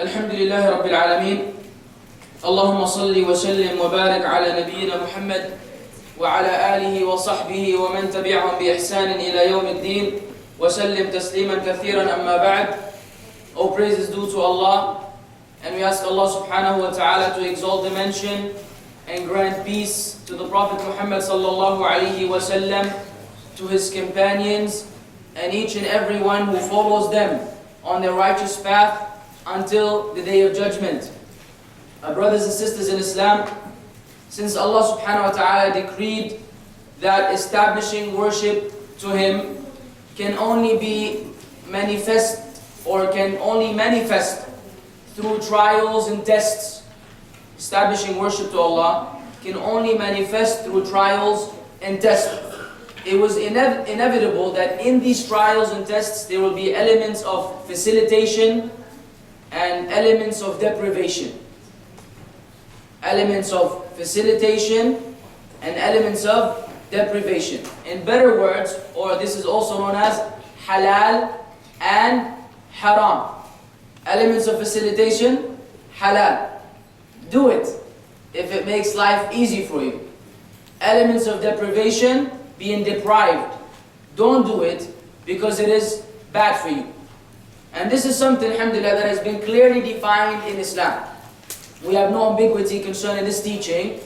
الحمد لله رب العالمين اللهم صل وسلم وبارك على نبينا محمد وعلى آله وصحبه ومن تبعهم بإحسان إلى يوم الدين وسلم تسليما كثيرا أما بعد. All praise is due to Allah, and we ask Allah subhanahu wa ta'ala to exalt the mention and grant peace to the Prophet Muhammad sallallahu alayhi wa sallam, to his companions, and each and every one who follows them on their righteous path until the day of judgment. Our brothers and sisters in Islam, since Allah subhanahu wa ta'ala decreed that establishing worship to Him can only be manifest through trials and tests. Establishing worship to Allah can only manifest through trials and tests. It was inevitable that in these trials and tests there will be elements of facilitation and elements of deprivation. Elements of facilitation and elements of deprivation. In better words, or this is also known as halal and haram. Elements of facilitation, halal. Do it if it makes life easy for you. Elements of deprivation, being deprived. Don't do it because it is bad for you. And this is something, alhamdulillah, that has been clearly defined in Islam. We have no ambiguity concerning this teaching,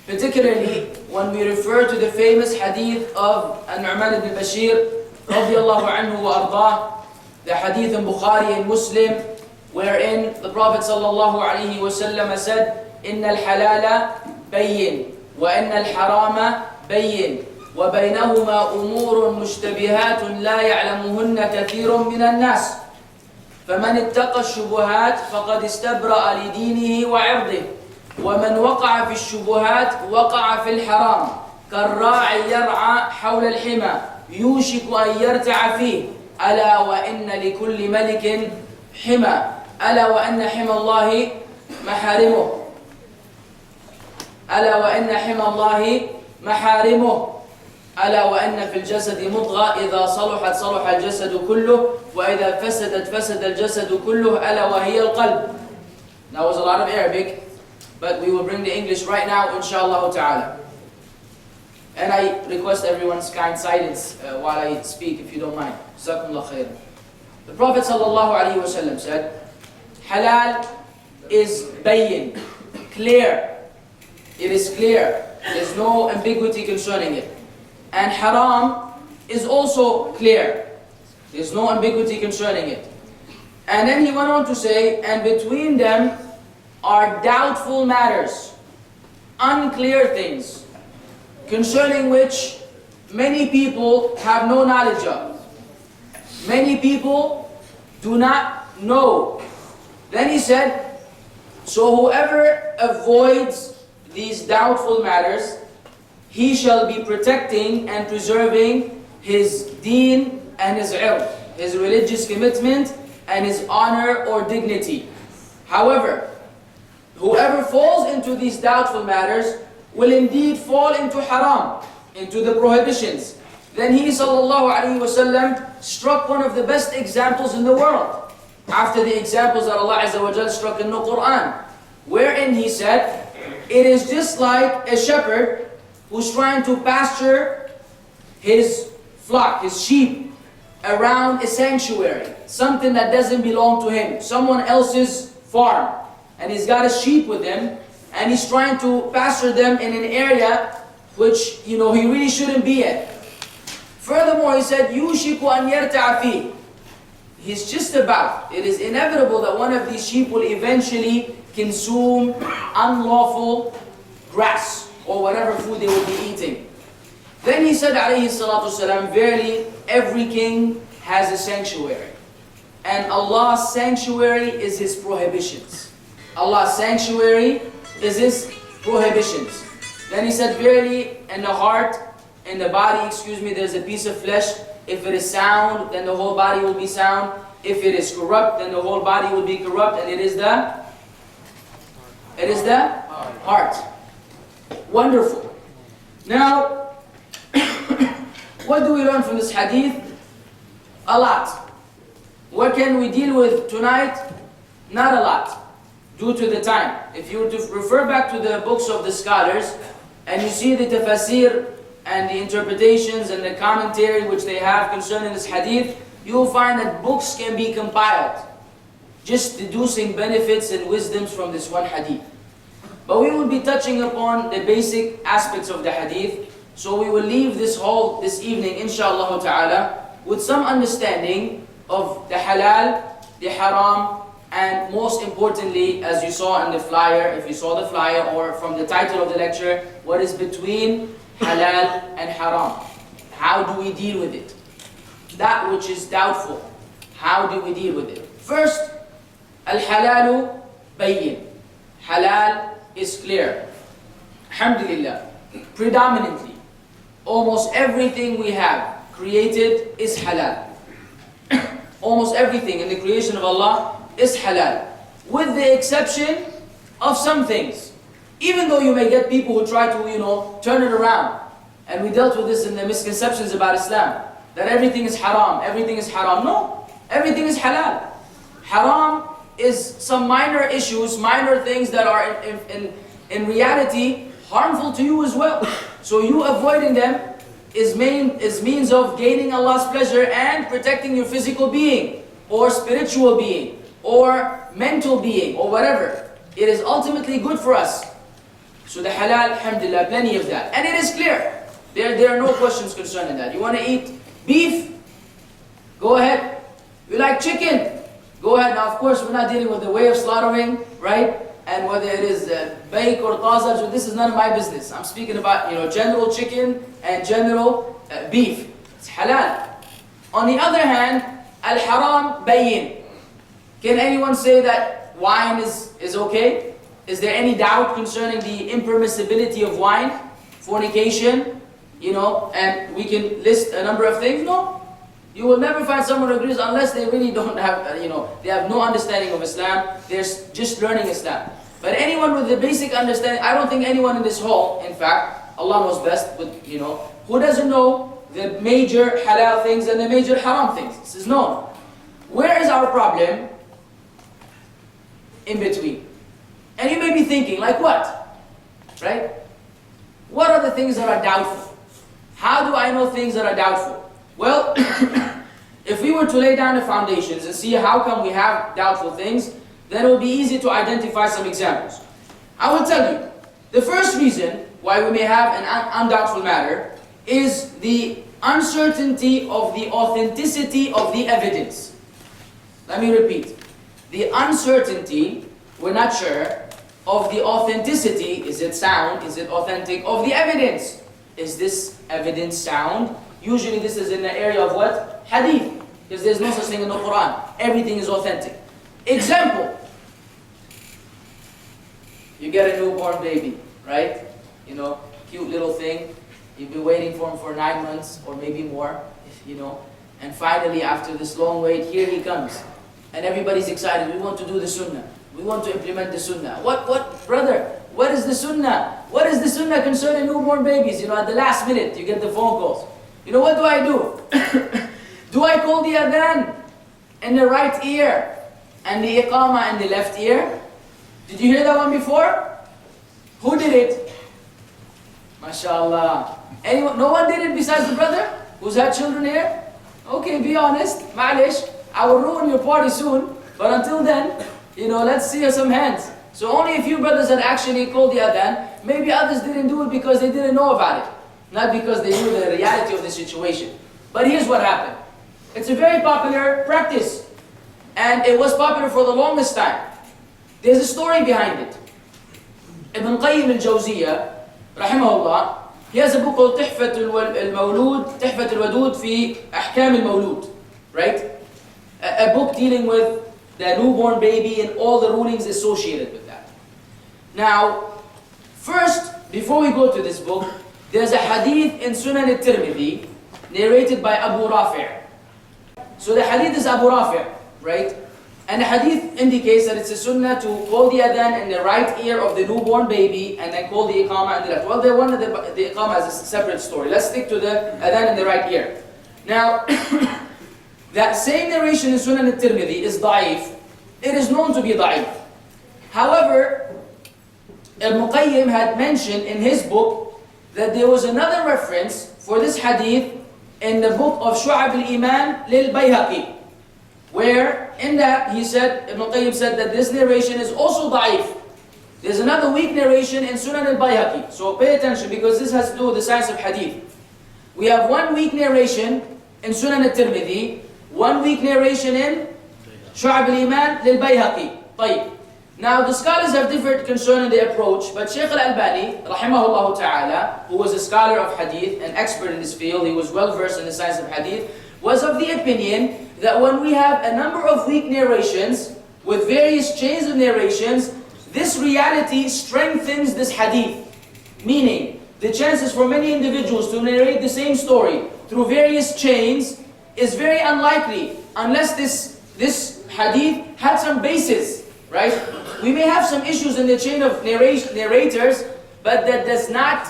particularly when we refer to the famous hadith of An-Nu'man ibn Bashir radiyallahu anhu wa ardah, the hadith in Bukhari and Muslim, wherein the Prophet sallallahu alayhi wa sallam said, "Inna al-halala bayyin, wa inna al-harama bayyin, wa baynahuma umurun mushtabihatun la ya'lamuhunna kathirun minan nas. فمن اتقى الشبهات فقد استبرأ لدينه وعرضه ومن وقع في الشبهات وقع في الحرام كالراعي يرعى حول الحمى يوشك أن يرتع فيه ألا وإن لكل ملك حمى ألا وإن حمى الله محارمه ألا وإن حمى الله محارمه ألا وإن في الجسد مضغة إذا صلحت صلح الجسد كله وإذا فسدت فسد الجسد كله ألا وهي القلب." That was a lot of Arabic, but we will bring the English right now, inshallah ta'ala. And I request everyone's kind silence while I speak, if you don't mind. Jazakumullah khair. The Prophet sallallahu alaihi wasallam said, halal is bayyin, clear. It is clear. There's no ambiguity concerning it. And haram is also clear. There's no ambiguity concerning it. And then he went on to say, and between them are doubtful matters, unclear things, concerning which many people have no knowledge of. Many people do not know. Then he said, so whoever avoids these doubtful matters, he shall be protecting and preserving his deen and his ird, his religious commitment and his honor or dignity. However, whoever falls into these doubtful matters will indeed fall into haram, into the prohibitions. Then he sallallahu alaihi wasallam struck one of the best examples in the world, after the examples that Allah Azza wa Jal struck in the Qur'an, wherein he said, it is just like a shepherd who's trying to pasture his flock, his sheep, around a sanctuary, something that doesn't belong to him, someone else's farm. And he's got a sheep with him, and he's trying to pasture them in an area which, he really shouldn't be at. Furthermore, he said, يُوشِكُ أَنْ يَرْتَعَ فِيهِ. He's just about, it is inevitable that one of these sheep will eventually consume unlawful grass, or whatever food they will be eating. Then he said, alayhi salatu wasalam, verily every king has a sanctuary. And Allah's sanctuary is His prohibitions. Allah's sanctuary is His prohibitions. Then he said, verily in the heart, in the body, there's a piece of flesh. If it is sound, then the whole body will be sound. If it is corrupt, then the whole body will be corrupt. And it is the heart. Wonderful. Now, what do we learn from this hadith? A lot. What can we deal with tonight? Not a lot, due to the time. If you were to refer back to the books of the scholars, and you see the tafsir and the interpretations and the commentary which they have concerning this hadith, you will find that books can be compiled, just deducing benefits and wisdoms from this one hadith. But we will be touching upon the basic aspects of the hadith, so we will leave this evening, inshallah ta'ala, with some understanding of the halal, the haram, and most importantly, as you saw in the flyer, if you saw the flyer or from the title of the lecture, what is between halal and haram? How do we deal with it? That which is doubtful, how do we deal with it? First, al-halalu bayyin. Halal is clear. Alhamdulillah. Predominantly, almost everything we have created is halal. Almost everything in the creation of Allah is halal, with the exception of some things. Even though you may get people who try to, turn it around, and we dealt with this in the misconceptions about Islam, that everything is haram, everything is haram. No, everything is halal. Haram is some minor issues, minor things that are in reality harmful to you as well. So you avoiding them is means of gaining Allah's pleasure and protecting your physical being, or spiritual being, or mental being, or whatever. It is ultimately good for us. So the halal, alhamdulillah, plenty of that. And it is clear. There are no questions concerning that. You want to eat beef? Go ahead. You like chicken? Go ahead. Now, of course, we're not dealing with the way of slaughtering, right? And whether it is bake or taza, so this is none of my business. I'm speaking about, general chicken and general beef. It's halal. On the other hand, al-haram bayyin. Can anyone say that wine is okay? Is there any doubt concerning the impermissibility of wine? Fornication, and we can list a number of things? No. You will never find someone who agrees unless they really don't have, they have no understanding of Islam. They're just learning Islam. But anyone with the basic understanding, I don't think anyone in this hall, in fact, Allah knows best, but who doesn't know the major halal things and the major haram things? This is known. Where is our problem? In between. And you may be thinking, like what? Right? What are the things that are doubtful? How do I know things that are doubtful? Well, if we were to lay down the foundations and see how come we have doubtful things, then it will be easy to identify some examples. I will tell you, the first reason why we may have an undoubtful matter is the uncertainty of the authenticity of the evidence. Let me repeat. The uncertainty, we're not sure, of the authenticity, is it sound, is it authentic, of the evidence. Is this evidence sound? Usually this is in the area of what? Hadith. Because there's no such thing in the Qur'an. Everything is authentic. Example. You get a newborn baby, right? Cute little thing. You've been waiting for him for 9 months or maybe more, and finally after this long wait, here he comes. And everybody's excited. We want to do the sunnah. We want to implement the sunnah. What, brother? What is the sunnah? What is the sunnah concerning newborn babies? At the last minute, you get the phone calls. What do I do? Do I call the adhan in the right ear and the iqamah in the left ear? Did you hear that one before? Who did it? MashaAllah. Anyone? No one did it besides the brother who's had children here? Okay, be honest. Ma'alish. I will ruin your party soon. But until then, let's see some hands. So only a few brothers had actually called the adhan. Maybe others didn't do it because they didn't know about it. Not because they knew the reality of the situation. But here's what happened. It's a very popular practice. And it was popular for the longest time. There's a story behind it. Ibn Qayyim al-Jawziyah, rahimahullah, he has a book called تحفة الودود في أحكام المولود. Right? A book dealing with the newborn baby and all the rulings associated with that. Now, first, before we go to this book, there's a hadith in Sunan al-Tirmidhi narrated by Abu Rafi'. So the hadith is Abu Rafi', right? And the hadith indicates that it's a sunnah to call the adhan in the right ear of the newborn baby and then call the iqamah in the left. Well, the iqamah is a separate story. Let's stick to the adhan in the right ear. Now, that same narration in Sunan al-Tirmidhi is da'if it is known to be da'if. However, Ibn Qayyim had mentioned in his book that there was another reference for this hadith in the book of Shu'ab al-Iman lil-Bayhaqi, where in that he said, Ibn Qayyim said that this narration is also da'if. There's another weak narration in Sunan al-Bayhaqi. So pay attention, because this has to do with the science of hadith. We have one weak narration in Sunan al-Tirmidhi, one weak narration in Shu'ab al-Iman lil-Bayhaqi. طيب. Now the scholars have differed concerning the approach, but Shaykh al-Albani, rahimahullah ta'ala, who was a scholar of hadith, an expert in this field, he was well versed in the science of hadith, was of the opinion that when we have a number of weak narrations with various chains of narrations, this reality strengthens this hadith. Meaning, the chances for many individuals to narrate the same story through various chains is very unlikely, unless this hadith had some basis, right? We may have some issues in the chain of narrators, but that does not,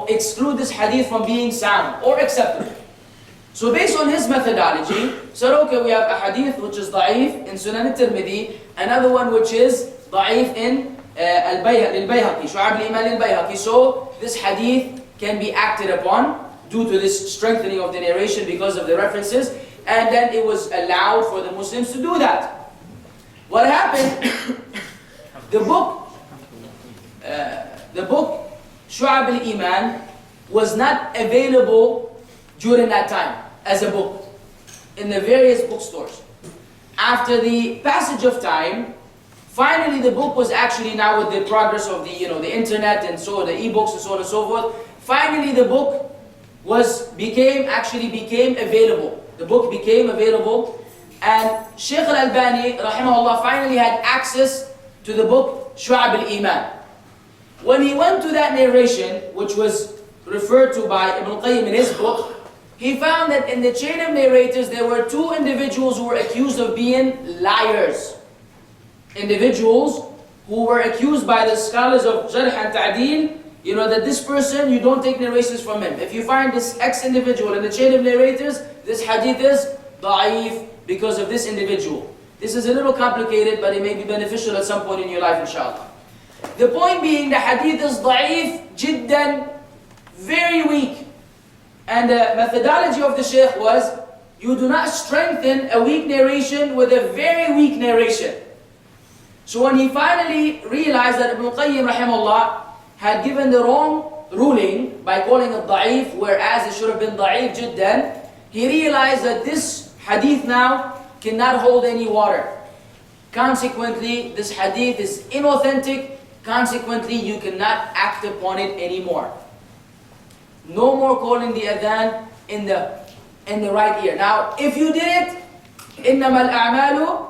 exclude this hadith from being sound or acceptable. So based on his methodology, said, okay, we have a hadith which is da'if in Sunan al-Tirmidhi, another one which is da'if in al-Bayhaqi, Shu'ab al-Iman al-Bayhaqi. So this hadith can be acted upon due to this strengthening of the narration because of the references, and then it was allowed for the Muslims to do that. What happened? The book Shu'ab al-Iman was not available during that time as a book in the various bookstores. After the passage of time, finally the book was actually, now with the progress of the internet and so the e-books and so on and so forth, finally the book became available. The book became available, and Shaykh al-Albani rahimahullah finally had access to the book Shu'ab al-Iman. When he went to that narration, which was referred to by Ibn Qayyim in his book, he found that in the chain of narrators there were two individuals who were accused of being liars. Individuals who were accused by the scholars of Jarh and Ta'deel, that this person, you don't take narrations from him. If you find this X individual in the chain of narrators, this hadith is da'if because of this individual. This is a little complicated, but it may be beneficial at some point in your life, inshallah. The point being, the hadith is da'if, jiddan, very weak. And the methodology of the Shaykh was, you do not strengthen a weak narration with a very weak narration. So when he finally realized that Ibn Qayyim rahimahullah had given the wrong ruling by calling it da'if, whereas it should have been da'if jiddan, he realized that this hadith now cannot hold any water. Consequently, this hadith is inauthentic. Consequently, you cannot act upon it anymore. No more calling the adhan in the right ear. Now, if you did it, إِنَّمَا الْأَعْمَالُ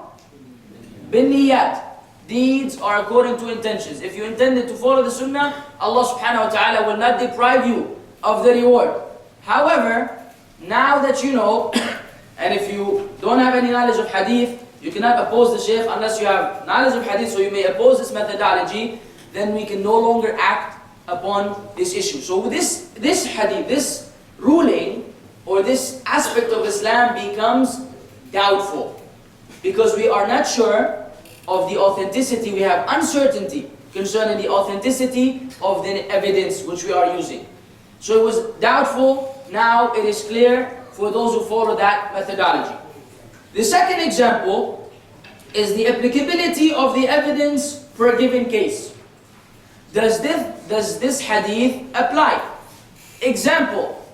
بِالنِّيَّاتِ. Deeds are according to intentions. If you intended to follow the sunnah, Allah subhanahu wa ta'ala will not deprive you of the reward. However, now that you know, and if you don't have any knowledge of hadith, you cannot oppose the shaykh unless you have knowledge of hadith, so you may oppose this methodology, then we can no longer act upon this issue. So this hadith, this ruling, or this aspect of Islam becomes doubtful, because we are not sure of the authenticity. We have uncertainty concerning the authenticity of the evidence which we are using. So it was doubtful, now it is clear for those who follow that methodology. The second example is the applicability of the evidence for a given case. Does this hadith apply? Example.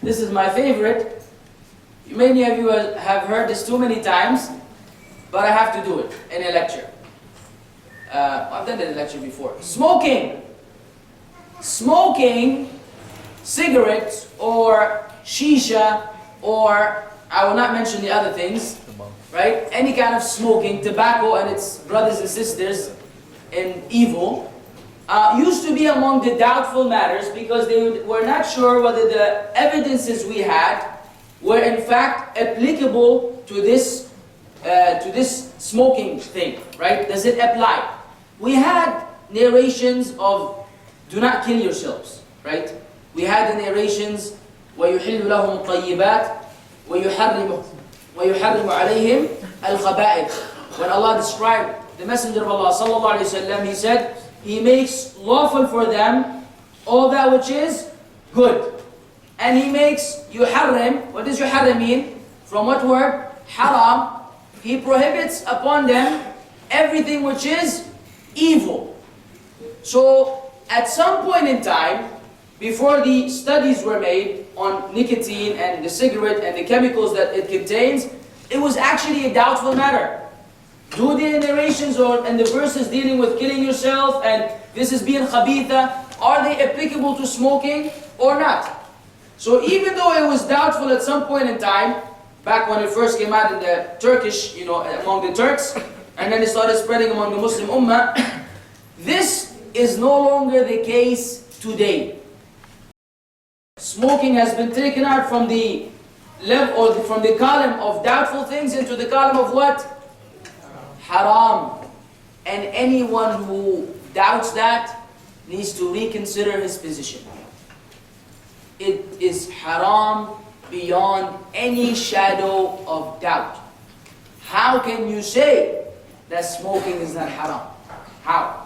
This is my favorite. Many of you have heard this too many times, but I have to do it in a lecture. I've done it in a lecture before. Smoking. Smoking cigarettes or shisha, or I will not mention the other things, right? Any kind of smoking, tobacco and its brothers and sisters in evil, used to be among the doubtful matters, because they were not sure whether the evidences we had were in fact applicable to this smoking thing, right? Does it apply? We had narrations of do not kill yourselves, right? We had the narrations وَيُحِلُّ لَهُمُ الطَّيِّبَاتِ وَيُحَرِّمُ وَيُحَرِّمُ عَلَيْهِمْ الْخَبَائِثِ. When Allah described the Messenger of Allah sallallahu alayhi wa sallam, He said, He makes lawful for them all that which is good. And He makes yuharrim. What does yuharrim mean? From what word? Haram. He prohibits upon them everything which is evil. So, at some point in time, before the studies were made on nicotine and the cigarette and the chemicals that it contains, it was actually a doubtful matter. Do the narrations and the verses dealing with killing yourself and this is being khabitha, are they applicable to smoking or not? So even though it was doubtful at some point in time, back when it first came out in the Turkish, among the Turks, and then it started spreading among the Muslim Ummah, this is no longer the case today. Smoking has been taken out from the level or from the column of doubtful things into the column of what? Haram. And anyone who doubts that needs to reconsider his position. It is haram beyond any shadow of doubt. How can you say that smoking is not haram? How?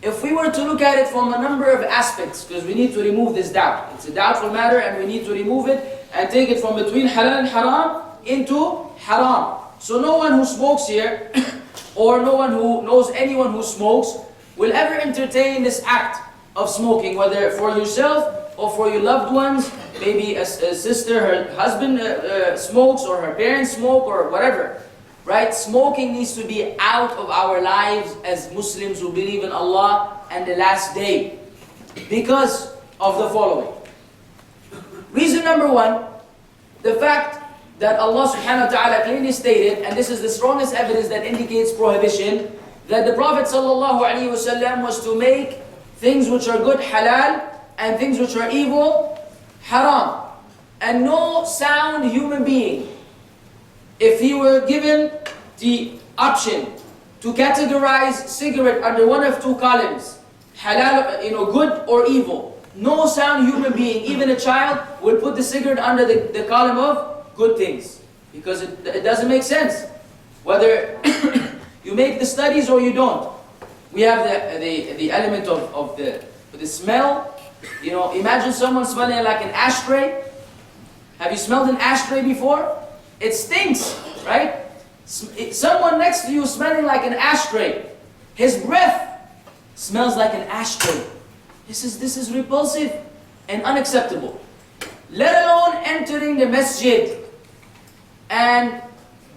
If we were to look at it from a number of aspects, because we need to remove this doubt. It's a doubtful matter and we need to remove it and take it from between halal and haram into haram. So no one who smokes here, or no one who knows anyone who smokes, will ever entertain this act of smoking, whether for yourself or for your loved ones. Maybe a sister, her husband smokes, or her parents smoke, or whatever. Right? Smoking needs to be out of our lives as Muslims who believe in Allah and the last day. Because of the following. Reason number one, the fact that Allah subhanahu wa ta'ala clearly stated, and this is the strongest evidence that indicates prohibition, that the Prophet sallallahu alaihi wasallam was to make things which are good halal and things which are evil haram. And no sound human being, if he were given the option to categorize cigarette under one of two columns, halal, good or evil, no sound human being, even a child, will put the cigarette under the column of good things. Because it doesn't make sense. Whether you make the studies or you don't. We have the element of the smell. Imagine someone smelling like an ashtray. Have you smelled an ashtray before? It stinks, right? Someone next to you smelling like an ashtray. His breath smells like an ashtray. This is repulsive and unacceptable. Let alone entering the masjid and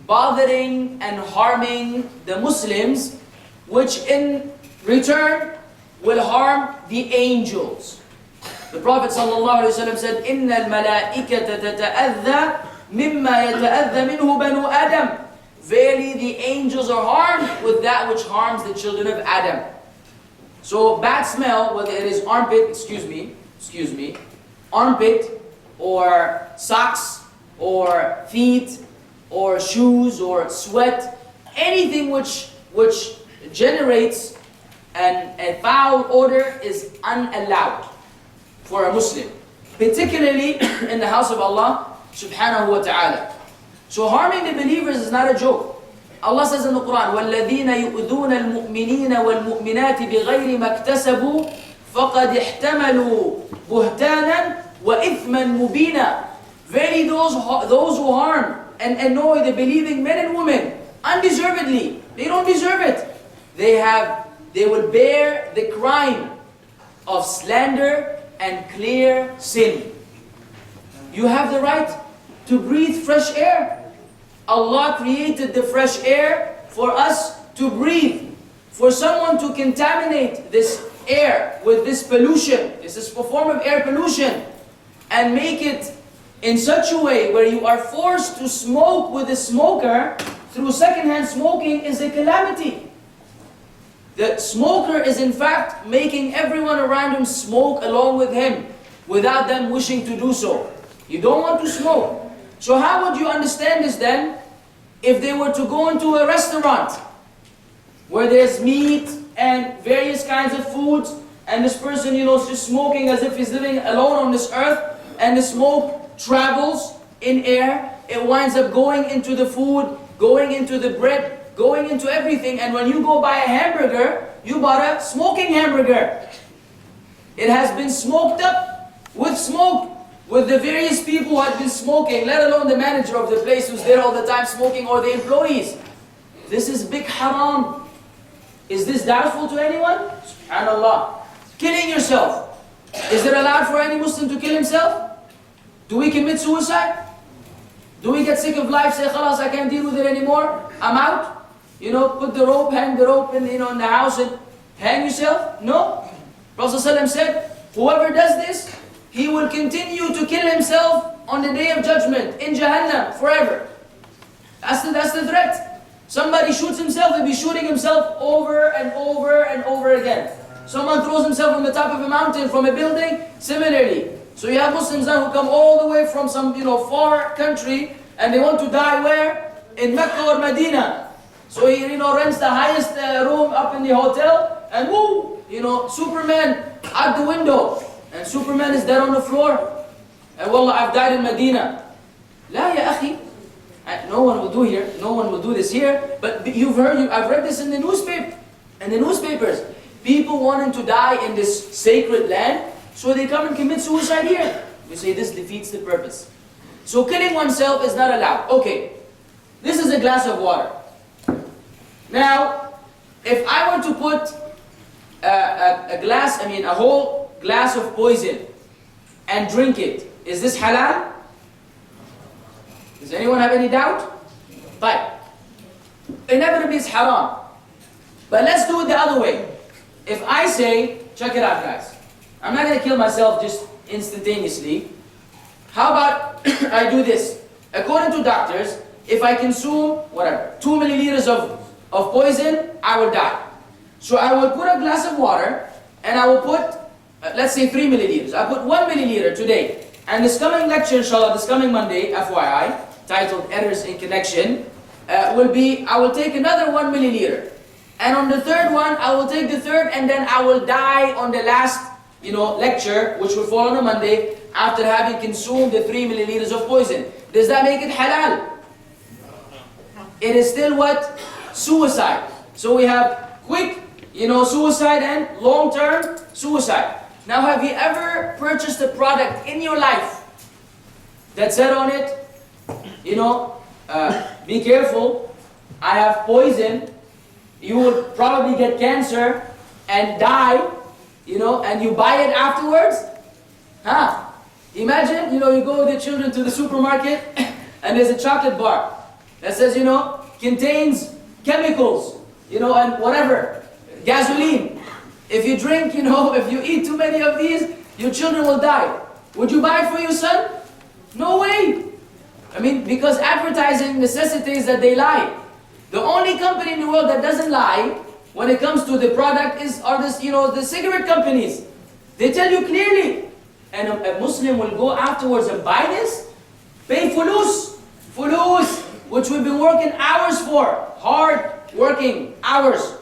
bothering and harming the Muslims, which in return will harm the angels. The Prophet ﷺ said, إِنَّ الْمَلَائِكَةَ تَتَأَذَّى مِمَّا يَتَأَذَّى مِنْهُ بَنُو آدَمَ. Verily the angels are harmed with that which harms the children of Adam. So bad smell, whether it is armpit, armpit, or socks, or feet, or shoes, or sweat, anything which generates a foul odor is unallowed for a Muslim, particularly in the house of Allah subhanahu wa ta'ala. So harming the believers is not a joke. Allah says in the Qur'an, وَالَّذِينَ يُؤْذُونَ الْمُؤْمِنِينَ وَالْمُؤْمِنَاتِ بِغَيْرِ مَا اكْتَسَبُوا فَقَدْ احْتَمَلُوا بُهْتَانًا وَإِثْمًا مُبِينًا. Verily those who harm and annoy the believing men and women undeservedly, they don't deserve it. They will bear the crime of slander and clear sin. You have the right to breathe fresh air. Allah created the fresh air for us to breathe. For someone to contaminate this air with this pollution, this is a form of air pollution, and make it in such a way where you are forced to smoke with a smoker through secondhand smoking is a calamity. The smoker is in fact making everyone around him smoke along with him without them wishing to do so. You don't want to smoke. So how would you understand this then if they were to go into a restaurant where there's meat and various kinds of foods and this person is just smoking as if he's living alone on this earth and the smoke travels in air it winds up going into the food, going into the bread, going into everything. And when you go buy a hamburger, you bought a smoking hamburger. It has been smoked up with smoke, with the various people who had been smoking, let alone the manager of the place who's there all the time smoking, or the employees. This is big haram. Is this doubtful to anyone? SubhanAllah. Killing yourself. Is it allowed for any Muslim to kill himself? Do we commit suicide? Do we get sick of life, say, khalas, I can't deal with it anymore, I'm out? You know, put the rope, hang the rope in, in the house and hang yourself? No. Prophet ﷺ said, whoever does this, he will continue to kill himself on the day of judgment, in Jahannam, forever. That's the threat. Somebody shoots himself, he'll be shooting himself over and over and over again. Someone throws himself from the top of a mountain, from a building, similarly. So you have Muslims now who come all the way from some far country, and they want to die where? In Mecca or Medina. So he rents the highest room up in the hotel, and woo, Superman out the window, and Superman is dead on the floor. And wallah, I've died in Medina. La ya akhi. No one will do here. No one will do this here. But I've read this in the newspapers. People wanting to die in this sacred land, so they come and commit suicide here. We say this defeats the purpose. So killing oneself is not allowed. Okay, this is a glass of water. Now, if I were to put a whole glass of poison and drink it, is this halal? Does anyone have any doubt? Fine. Inevitably it's haram. But let's do it the other way. If I say, check it out guys, I'm not going to kill myself just instantaneously. How about I do this? According to doctors, if I consume, 2 milliliters of poison, I will die. So I will put a glass of water, and I will put, let's say 3 milliliters. I put 1 milliliter today. And this coming lecture, inshallah, this coming Monday, FYI, titled Errors in Connection, will be, I will take another 1 milliliter. And on the third one, I will take the third, and then I will die on the last lecture, which will fall on a Monday, after having consumed the 3 milliliters of poison. Does that make it halal? It is still what? Suicide. So we have quick, suicide and long-term suicide. Now, have you ever purchased a product in your life that said on it, be careful, I have poison, you will probably get cancer and die, and you buy it afterwards? Imagine, you go with your children to the supermarket and there's a chocolate bar that says, contains chemicals, and whatever, gasoline. If you drink, if you eat too many of these, your children will die. Would you buy it for your son? No way. Because advertising necessitates that they lie. The only company in the world that doesn't lie when it comes to the product are the cigarette companies. They tell you clearly. And a Muslim will go afterwards and buy this, pay fulus, which we've been working hours for, hard working hours,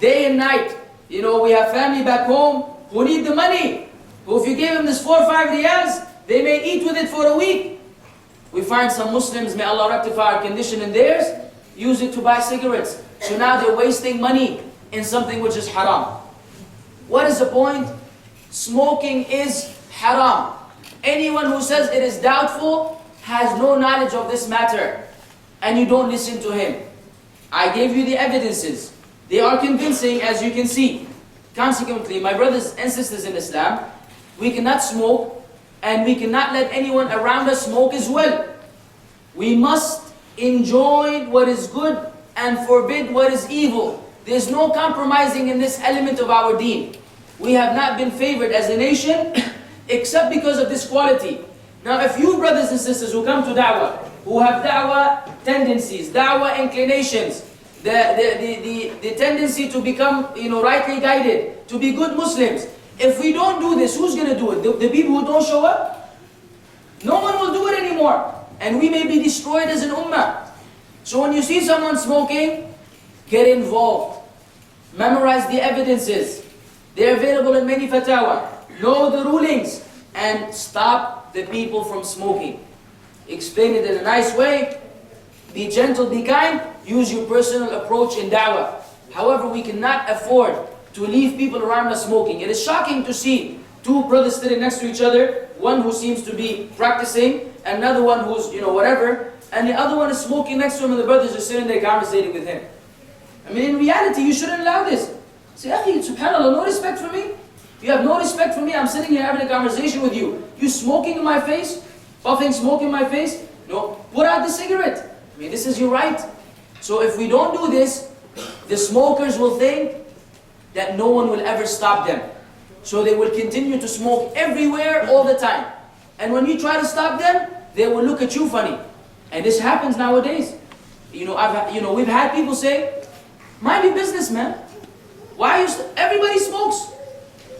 day and night. We have family back home who need the money. Who if you gave them this 4 or 5 riyals, they may eat with it for a week. We find some Muslims, may Allah rectify our condition in theirs, use it to buy cigarettes. So now they're wasting money in something which is haram. What is the point? Smoking is haram. Anyone who says it is doubtful has no knowledge of this matter, and you don't listen to him. I gave you the evidences. They are convincing, as you can see. Consequently, my brothers and sisters in Islam, we cannot smoke, and we cannot let anyone around us smoke as well. We must enjoin what is good and forbid what is evil. There's no compromising in this element of our deen. We have not been favored as a nation except because of this quality. Now, if you brothers and sisters who come to da'wah, who have da'wah tendencies, da'wah inclinations, the tendency to become rightly guided, to be good Muslims, if we don't do this, who's going to do it? The people who don't show up? No one will do it anymore. And we may be destroyed as an ummah. So when you see someone smoking, get involved. Memorize the evidences. They're available in many fatwa. Know the rulings. And stop the people from smoking. explain it in a nice way, be gentle, be kind, use your personal approach in da'wah. However, we cannot afford to leave people around us smoking. It is shocking to see two brothers sitting next to each other, one who seems to be practicing, another one who's, whatever, and the other one is smoking next to him and the brothers just sitting there conversating with him. I mean, in reality, you shouldn't allow this. Say, Akhi, subhanAllah, no respect for me? You have no respect for me? I'm sitting here having a conversation with you. You smoking in my face? Puffing smoke in my face? No, put out the cigarette. I mean, this is your right. So if we don't do this, the smokers will think that no one will ever stop them. So they will continue to smoke everywhere all the time. And when you try to stop them, they will look at you funny. And this happens nowadays. We've had people say, mind your business, man. Why everybody smokes?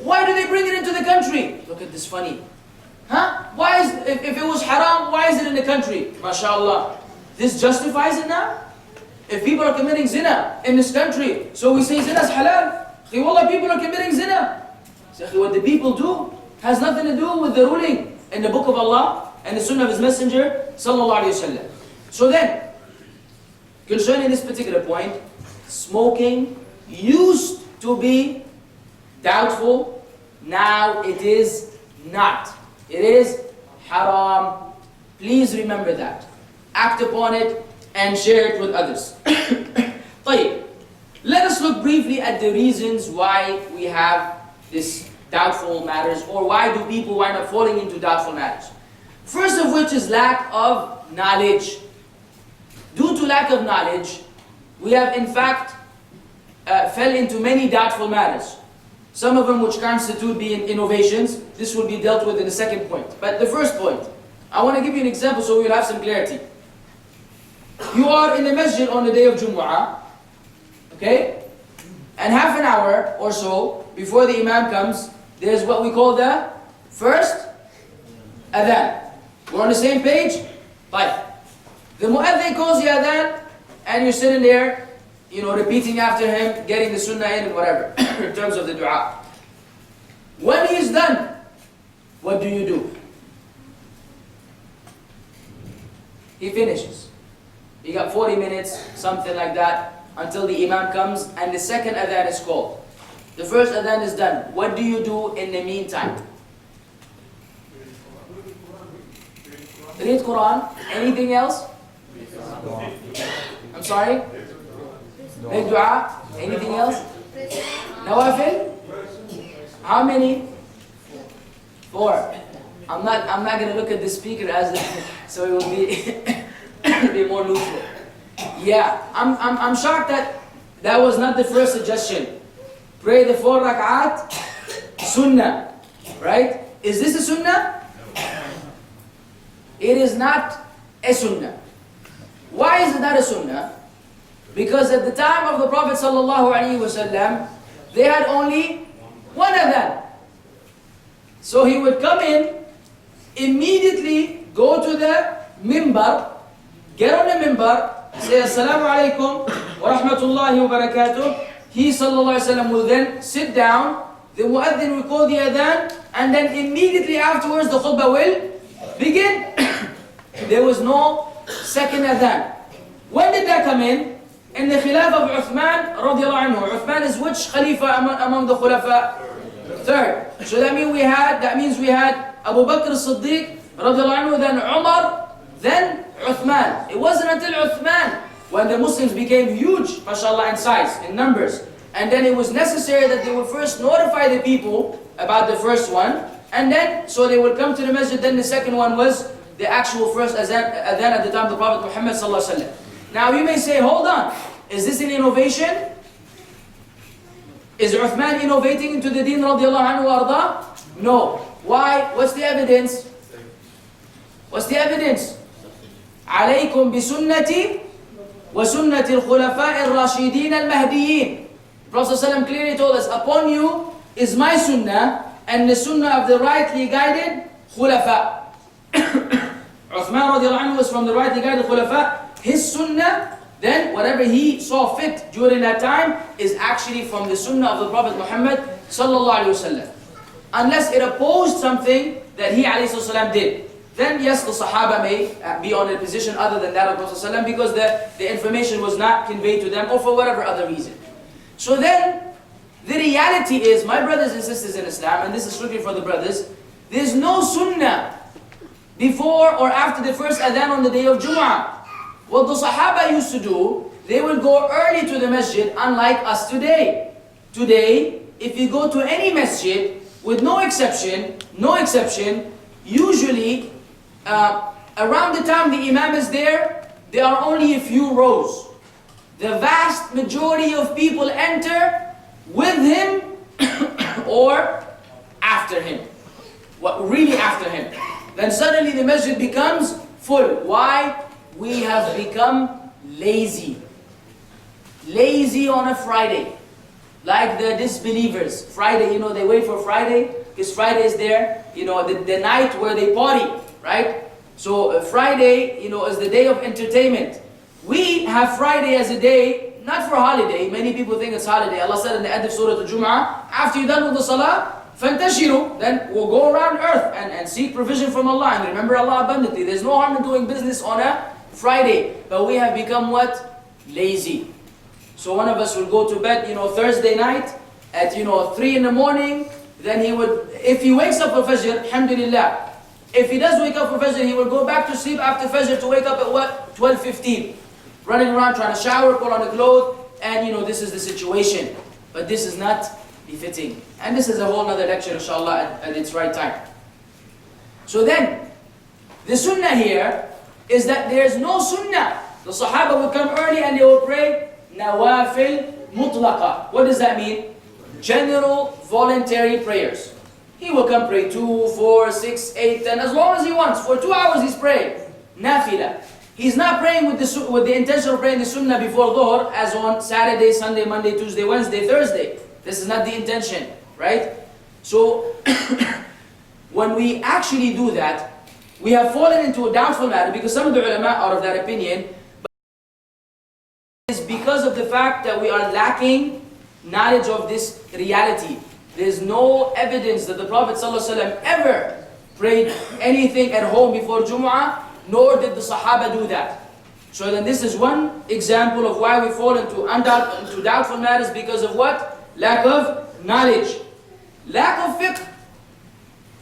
Why do they bring it into the country? Look at this funny. Huh? If it was haram, why is it in the country? MashaAllah. This justifies it now? If people are committing zina in this country, so we say zina is halal. Wallah, people are committing zina. What the people do has nothing to do with the ruling in the book of Allah and the sunnah of His Messenger sallallahu alayhi wasallam. So then, concerning this particular point, smoking used to be doubtful, now it is not. It is haram. Please remember that. Act upon it and share it with others. طيب. Let us look briefly at the reasons why we have this doubtful matters, or why do people wind up falling into doubtful matters. First of which is lack of knowledge. Due to lack of knowledge, we have in fact fell into many doubtful matters. Some of them which constitute being innovations. This will be dealt with in the second point. But the first point, I want to give you an example so we'll have some clarity. You are in the masjid on the day of Jumu'ah, okay? And half an hour or so before the imam comes, there's what we call the first adhan. We're on the same page? Right. The mu'adhin calls the adhan, and you're sitting there, repeating after him, getting the sunnah in and whatever, in terms of the dua. When he's done, what do you do? He finishes. You got 40 minutes, something like that, until the imam comes and the second adhan is called. The first adhan is done. What do you do in the meantime? Read Qur'an. Anything else? I'm sorry? Make dua. Anything else? Nawafil? How many? 4. I'm not gonna look at the speaker as so it will be more neutral. Yeah, I'm shocked that was not the first suggestion. Pray the 4 rak'at sunnah, right? Is this a sunnah? It is not a sunnah. Why is it not a sunnah? Because at the time of the Prophet sallallahu alaihi wasallam, they had only one adhan. So he would come in, immediately go to the mimbar, get on the mimbar, say Assalamu alaikum wa rahmatullahi wa barakatuh. He sallallahu alaihi wasallam will then sit down, the mu'adhin will call the adhan, and then immediately afterwards the khutbah will begin. There was no second adhan. When did that come in? In the khilaf of Uthman radiallahu anhu. Uthman is which khalifa among the khulafa? Third. So that means we had Abu Bakr as-Siddiq radiallahu anhu, then Umar, then Uthman. It wasn't until Uthman when the Muslims became huge, mashallah, in size, in numbers. And then it was necessary that they would first notify the people about the first one, and then, so they would come to the masjid. Then the second one was the actual first adhan at the time of the Prophet Muhammad sallallahu alaihi wasallam. Now you may say, hold on, is this an innovation? Is Uthman innovating into the deen radiallahu anhu arda? No. Why? What's the evidence? What's the evidence? عليكم بسنتي وسنة الخلفاء الراشدين المهديين. Prophet ﷺ clearly told us, upon you is my sunnah and the sunnah of the rightly guided khulafa. Uthman radiallahu anhu was from the rightly guided khulafa. His sunnah, then whatever he saw fit during that time, is actually from the sunnah of the Prophet Muhammad sallallahu alaihi wasallam. Unless it opposed something that he alayhi wasallam did. then yes, the Sahaba may be on a position other than that of Prophet ﷺ because the information was not conveyed to them or for whatever other reason. So then, the reality is, my brothers and sisters in Islam, and this is strictly for the brothers, there's no sunnah before or after the first adhan on the day of Jumu'ah. What the Sahaba used to do, they would go early to the masjid, unlike us today. Today, if you go to any masjid, with no exception, usually around the time the imam is there are only a few rows. The vast majority of people enter with him or after him. What really after him? Then suddenly the masjid becomes full. Why? We have become lazy. Lazy on a Friday. Like the disbelievers. Friday, they wait for Friday because Friday is there, the night where they party, right? So Friday, is the day of entertainment. We have Friday as a day, not for holiday. Many people think it's holiday. Allah said in the end of Surah Al-Jumu'ah, after you're done with the salah, فَانْتَشِرُوا, then we'll go around earth and seek provision from Allah and remember Allah abundantly. There's no harm in doing business on a Friday. But we have become what? Lazy. So one of us will go to bed, Thursday night at, 3 in the morning. Then he would, if he wakes up for Fajr, alhamdulillah. If he does wake up for Fajr, he will go back to sleep after Fajr to wake up at what? 12:15. Running around, trying to shower, put on a clothes, and this is the situation. But this is not befitting. And this is a whole other lecture, inshallah, at its right time. So then, the sunnah here is that there's no sunnah. The Sahaba would come early and they would pray nawafil mutlaqa. What does that mean? General voluntary prayers. He will come pray 2, 4, 6, 8, 10, as long as he wants. For 2 hours he's praying. Nafila. He's not praying with the intention of praying the sunnah before dhuhr as on Saturday, Sunday, Monday, Tuesday, Wednesday, Thursday. This is not the intention, right? So, when we actually do that, we have fallen into a doubtful matter because some of the ulama are of that opinion. But it's because of the fact that we are lacking knowledge of this reality. There's no evidence that the Prophet ﷺ ever prayed anything at home before Jumu'ah, nor did the Sahaba do that. So then this is one example of why we fall into doubtful matters because of what? Lack of knowledge. Lack of fiqh.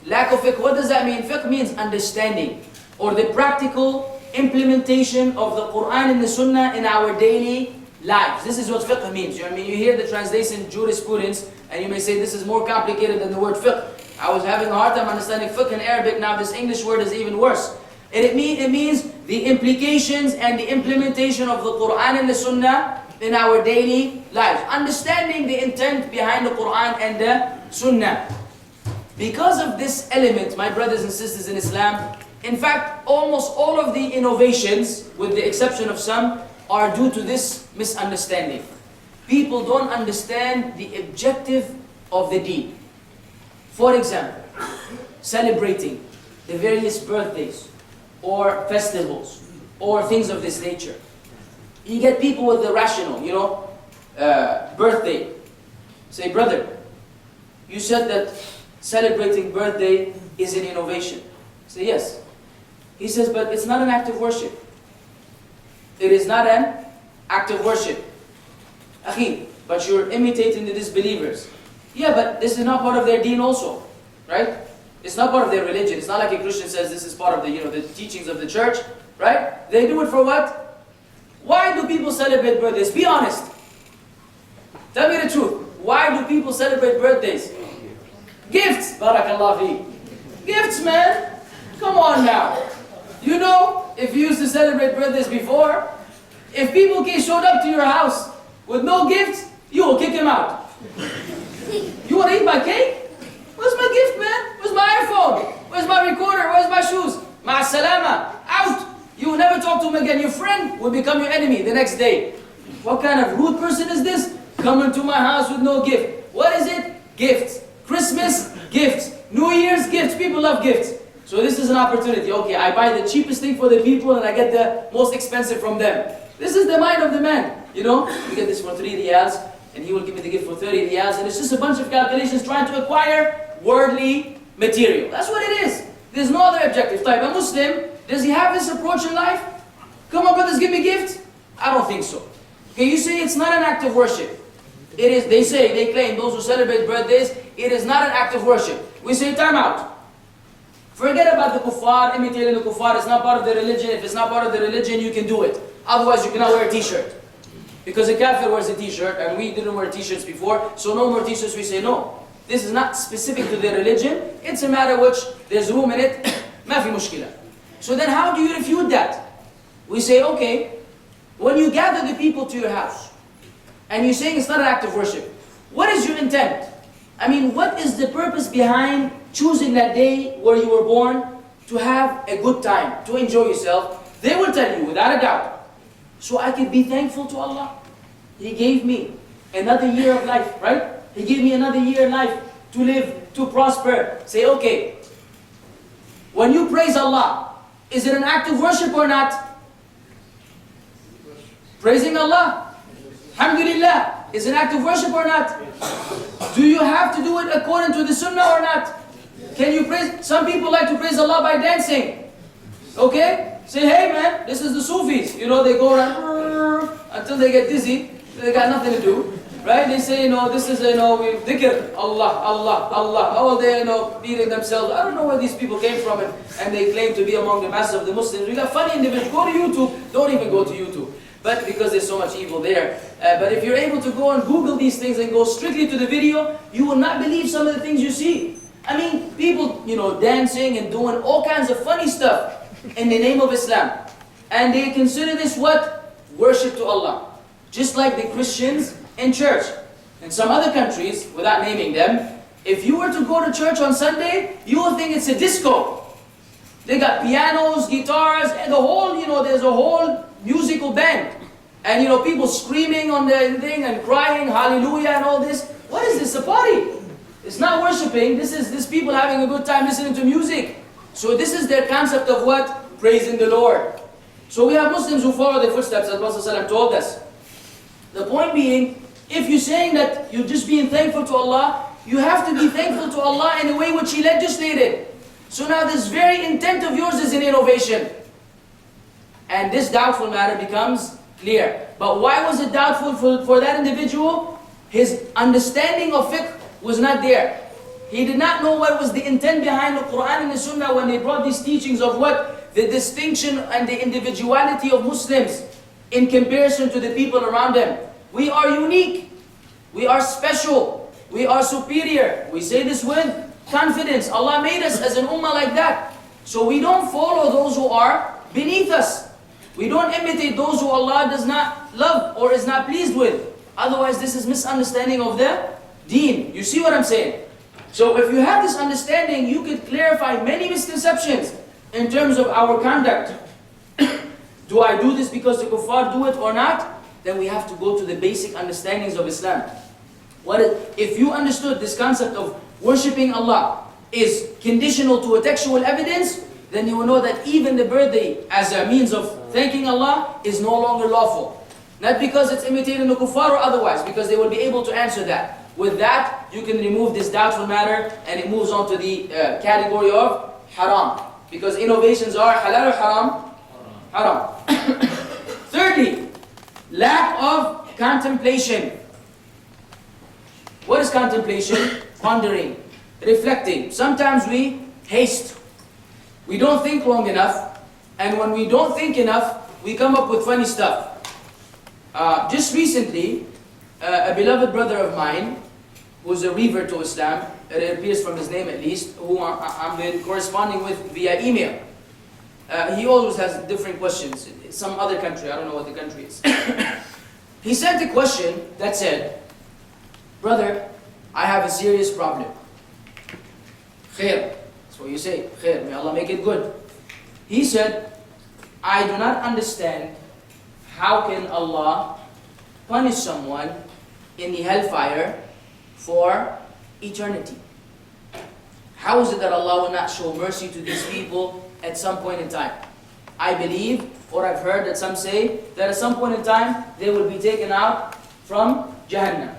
Lack of fiqh, what does that mean? Fiqh means understanding or the practical implementation of the Qur'an and the Sunnah in our daily lives. This is what fiqh means. You hear the translation jurisprudence and you may say this is more complicated than the word fiqh. I was having a hard time understanding fiqh in Arabic, now this English word is even worse. And it means the implications and the implementation of the Qur'an and the Sunnah in our daily lives. Understanding the intent behind the Qur'an and the Sunnah. Because of this element, my brothers and sisters in Islam, in fact, almost all of the innovations, with the exception of some, are due to this misunderstanding. People don't understand the objective of the deen. For example, celebrating the various birthdays, or festivals, or things of this nature. You get people with the rational, birthday. Say, brother, you said that celebrating birthday is an innovation. Say, yes. He says, but it's not an act of worship. It is not an act of worship. Akhi, but you're imitating the disbelievers. Yeah, but this is not part of their deen also, right? It's not part of their religion. It's not like a Christian says this is part of the teachings of the church, right? They do it for what? Why do people celebrate birthdays? Be honest. Tell me the truth. Why do people celebrate birthdays? Gifts. Barakallah fi. Gifts, man. Come on now. If you used to celebrate birthdays before, if people showed up to your house with no gifts, you will kick him out. You want to eat my cake? Where's my gift, man? Where's my iPhone? Where's my recorder? Where's my shoes? Ma salama. Out. You will never talk to him again. Your friend will become your enemy the next day. What kind of rude person is this? Coming to my house with no gift. What is it? Gifts. Christmas, gifts. New Year's, gifts. People love gifts. So this is an opportunity. Okay, I buy the cheapest thing for the people and I get the most expensive from them. This is the mind of the man. You get this for 3 riyals and he will give me the gift for 30 riyals, and it's just a bunch of calculations trying to acquire worldly material. That's what it is. There's no other objective. Type, a Muslim, does he have this approach in life? Come on brothers, give me gift? I don't think so. Okay, you say it's not an act of worship. It is, they claim, those who celebrate birthdays, it is not an act of worship. We say time out. Forget about the kuffar, imitating the kuffar, it's not part of the religion. If it's not part of the religion, you can do it. Otherwise, you cannot wear a t-shirt. Because a kafir wears a t-shirt, and we didn't wear t-shirts before, so no more t-shirts, we say no. This is not specific to their religion, it's a matter which there's room in it, ما في مشكلة. So then how do you refute that? We say, okay, when you gather the people to your house, and you're saying it's not an act of worship, what is your intent? I mean, what is the purpose behind choosing that day where you were born to have a good time, to enjoy yourself? They will tell you, without a doubt, so I can be thankful to Allah. He gave me another year of life, right? He gave me another year of life to live, to prosper. Say, okay, when you praise Allah, is it an act of worship or not? Praising Allah, Alhamdulillah, is an act of worship or not? Do you have to do it according to the sunnah or not? Can you praise? Some people like to praise Allah by dancing. Okay? Say, hey man, this is the Sufis. You know, they go around until they get dizzy. They got nothing to do. Right? They say, this is, dhikr, Allah, Allah, Allah. All day, beating themselves. I don't know where these people came from and they claim to be among the masses of the Muslims. We got funny individuals. Go to YouTube. Don't even go to YouTube. But because there's so much evil there. But if you're able to go and Google these things and go strictly to the video, you will not believe some of the things you see. I mean, people, dancing and doing all kinds of funny stuff in the name of Islam. And they consider this what? Worship to Allah. Just like the Christians in church. In some other countries, without naming them, if you were to go to church on Sunday, you will think it's a disco. They got pianos, guitars, and there's a whole musical band. And people screaming on the thing and crying, hallelujah and all this. What is this? A party. It's not worshipping. This is people having a good time listening to music. So this is their concept of what? Praising the Lord. So we have Muslims who follow the footsteps that Prophet ﷺ told us. The point being, if you're saying that you're just being thankful to Allah, you have to be thankful to Allah in a way which He legislated. So now this very intent of yours is an innovation. And this doubtful matter becomes clear. But why was it doubtful for that individual? His understanding of fiqh was not there. He did not know what was the intent behind the Qur'an and the Sunnah when they brought these teachings of what? The distinction and the individuality of Muslims in comparison to the people around them. We are unique. We are special. We are superior. We say this with confidence. Allah made us as an ummah like that. So we don't follow those who are beneath us. We don't imitate those who Allah does not love or is not pleased with. Otherwise, this is misunderstanding of the deen. You see what I'm saying? So if you have this understanding, you could clarify many misconceptions in terms of our conduct. Do I do this because the kuffar do it or not? Then we have to go to the basic understandings of Islam. If you understood this concept of worshipping Allah is conditional to a textual evidence, then you will know that even the birthday as a means of thanking Allah is no longer lawful. Not because it's imitating the kuffar or otherwise, because they will be able to answer that. With that, you can remove this doubtful matter and it moves on to the category of haram. Because innovations are halal or haram? Haram. Thirdly, lack of contemplation. What is contemplation? Pondering, reflecting. Sometimes we haste. We don't think long enough, and when we don't think enough, we come up with funny stuff. Just recently, a beloved brother of mine, who's a revert to Islam, it appears from his name at least, who I've been corresponding with via email. He always has different questions. Some other country, I don't know what the country is. He sent a question that said, brother, I have a serious problem. Khair. That's what you say. Khair. May Allah make it good. He said, I do not understand how can Allah punish someone in the hellfire for eternity. How is it that Allah will not show mercy to these people at some point in time? I believe, or I've heard that some say, that at some point in time, they will be taken out from Jahannam.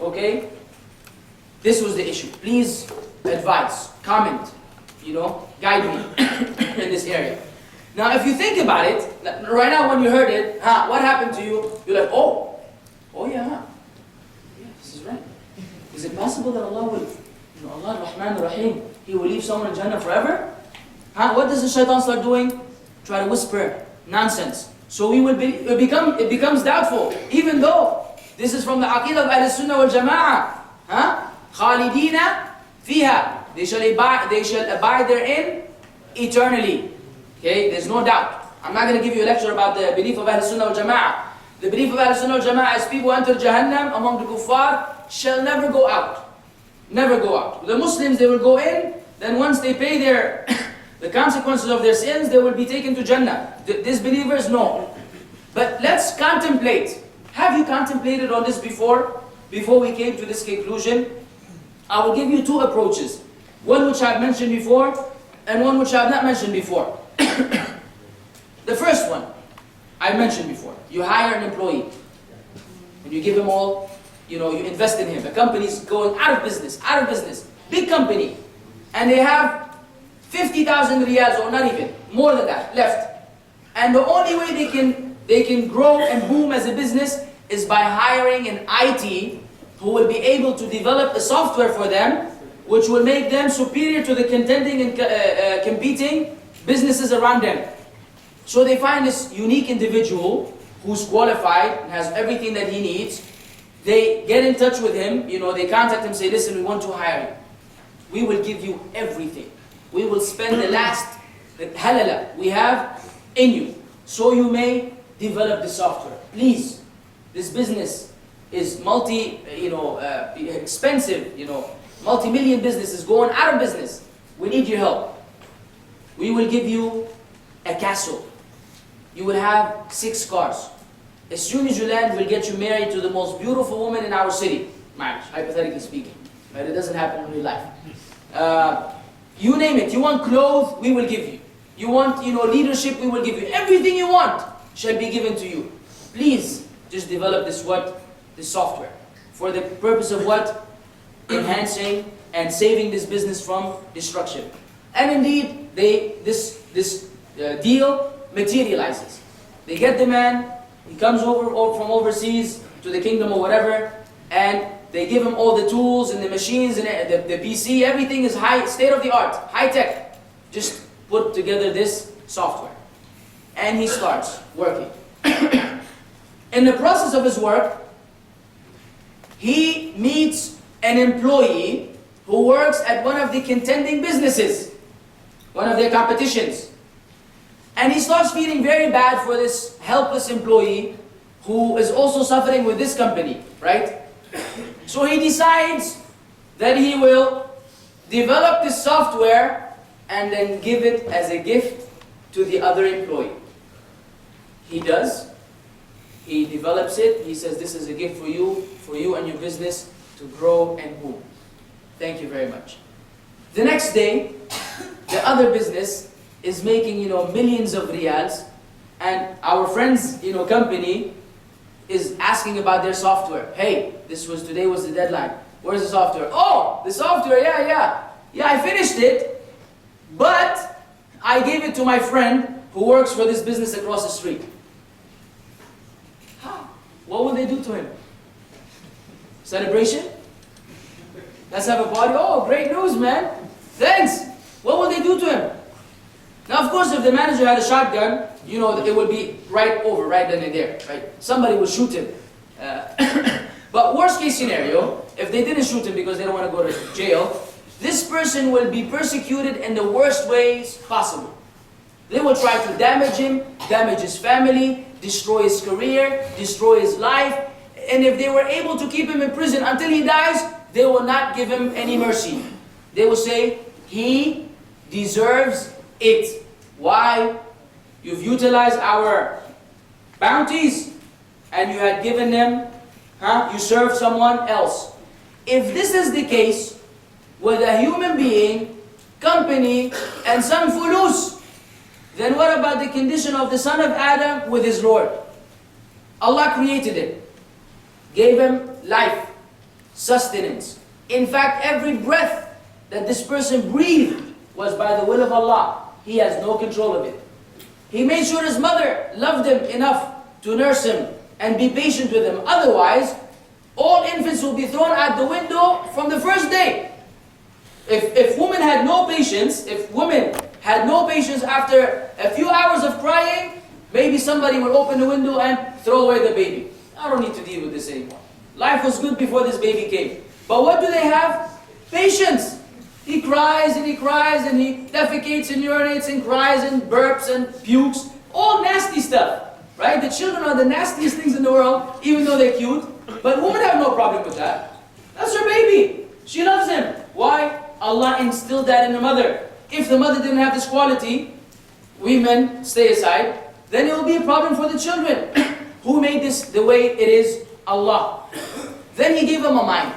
Okay? This was the issue. Please advise, comment. guide me in this area. Now, if you think about it, right now when you heard it, what happened to you? You're like, oh yeah, this is right. Is it possible that Allah will, Allah Rahman Rahim, He will leave someone in Jannah forever? What does the shaitan start doing? Try to whisper nonsense. So it becomes doubtful, even though this is from the Aqeedah of Ahl Sunnah wal Jama'ah. Khalidina fiha. They shall abide therein eternally. Okay, there's no doubt. I'm not going to give you a lecture about the belief of Ahl Sunnah wal Jama'ah. The belief of Ahl Sunnah wal Jama'ah is people who enter Jahannam among the kuffar shall never go out. Never go out. The Muslims, they will go in, then once they pay the consequences of their sins, they will be taken to Jannah. Disbelievers, no. But let's contemplate. Have you contemplated on this before we came to this conclusion? I will give you two approaches. One which I've mentioned before, and one which I've not mentioned before. The first one, I mentioned before. You hire an employee, and you give him all, you invest in him. The company's going out of business, big company, and they have 50,000 riyals, or not even, more than that, left. And the only way they can grow and boom as a business is by hiring an IT who will be able to develop a software for them which will make them superior to the contending and competing businesses around them. So they find this unique individual who's qualified and has everything that he needs. They get in touch with him, they contact him, say, listen, we want to hire you. We will give you everything. We will spend the last halala we have in you, so you may develop the software. Please, this business is expensive, multi-million business is going out of business. We need your help. We will give you a castle. You will have 6 cars. As soon as you land, we'll get you married to the most beautiful woman in our city. Marriage, hypothetically speaking. Right? It doesn't happen in real life. You name it. You want clothes, we will give you. You want, leadership, we will give you. Everything you want shall be given to you. Please, just develop this software. For the purpose of what? Enhancing and saving this business from destruction. And indeed, this deal materializes. They get the man, he comes over from overseas to the kingdom or whatever, and they give him all the tools and the machines and the PC, everything is state of the art, high tech. Just put together this software. And he starts working. In the process of his work, he meets an employee who works at one of the contending businesses, one of their competitions. And he starts feeling very bad for this helpless employee who is also suffering with this company, right? So he decides that he will develop this software and then give it as a gift to the other employee. He does. He develops it. He says, this is a gift for you and your business to grow and boom. Thank you very much. The next day, the other business is making, millions of riyals, and our friend's, company is asking about their software. Hey, today was the deadline. Where's the software? Oh, the software, yeah, I finished it, but I gave it to my friend who works for this business across the street. What will they do to him? Celebration? Let's have a party. Oh, great news, man. Thanks. What will they do to him? Now, of course, if the manager had a shotgun, it would be right then and there, right? Somebody will shoot him. But worst case scenario, if they didn't shoot him because they don't want to go to jail, this person will be persecuted in the worst ways possible. They will try to damage him, damage his family, destroy his career, destroy his life. And if they were able to keep him in prison until he dies, they will not give him any mercy. They will say, he deserves it. Why? You've utilized our bounties and you had given them, you served someone else. If this is the case with a human being, company, and some fulus, then what about the condition of the son of Adam with his Lord? Allah created him, gave him life, sustenance. In fact, every breath that this person breathed was by the will of Allah. He has no control of it. He made sure his mother loved him enough to nurse him and be patient with him. Otherwise, all infants will be thrown out the window from the first day. If women had no patience, after a few hours of crying, maybe somebody would open the window and throw away the baby. I don't need to deal with this anymore. Life was good before this baby came. But what do they have? Patience. He cries and he cries and he defecates and urinates and cries and burps and pukes. All nasty stuff. Right? The children are the nastiest things in the world, even though they're cute. But women have no problem with that. That's her baby. She loves him. Why? Allah instilled that in the mother. If the mother didn't have this quality, we men stay aside, then it will be a problem for the children. Who made this the way it is? Allah. Then He gave him a mind.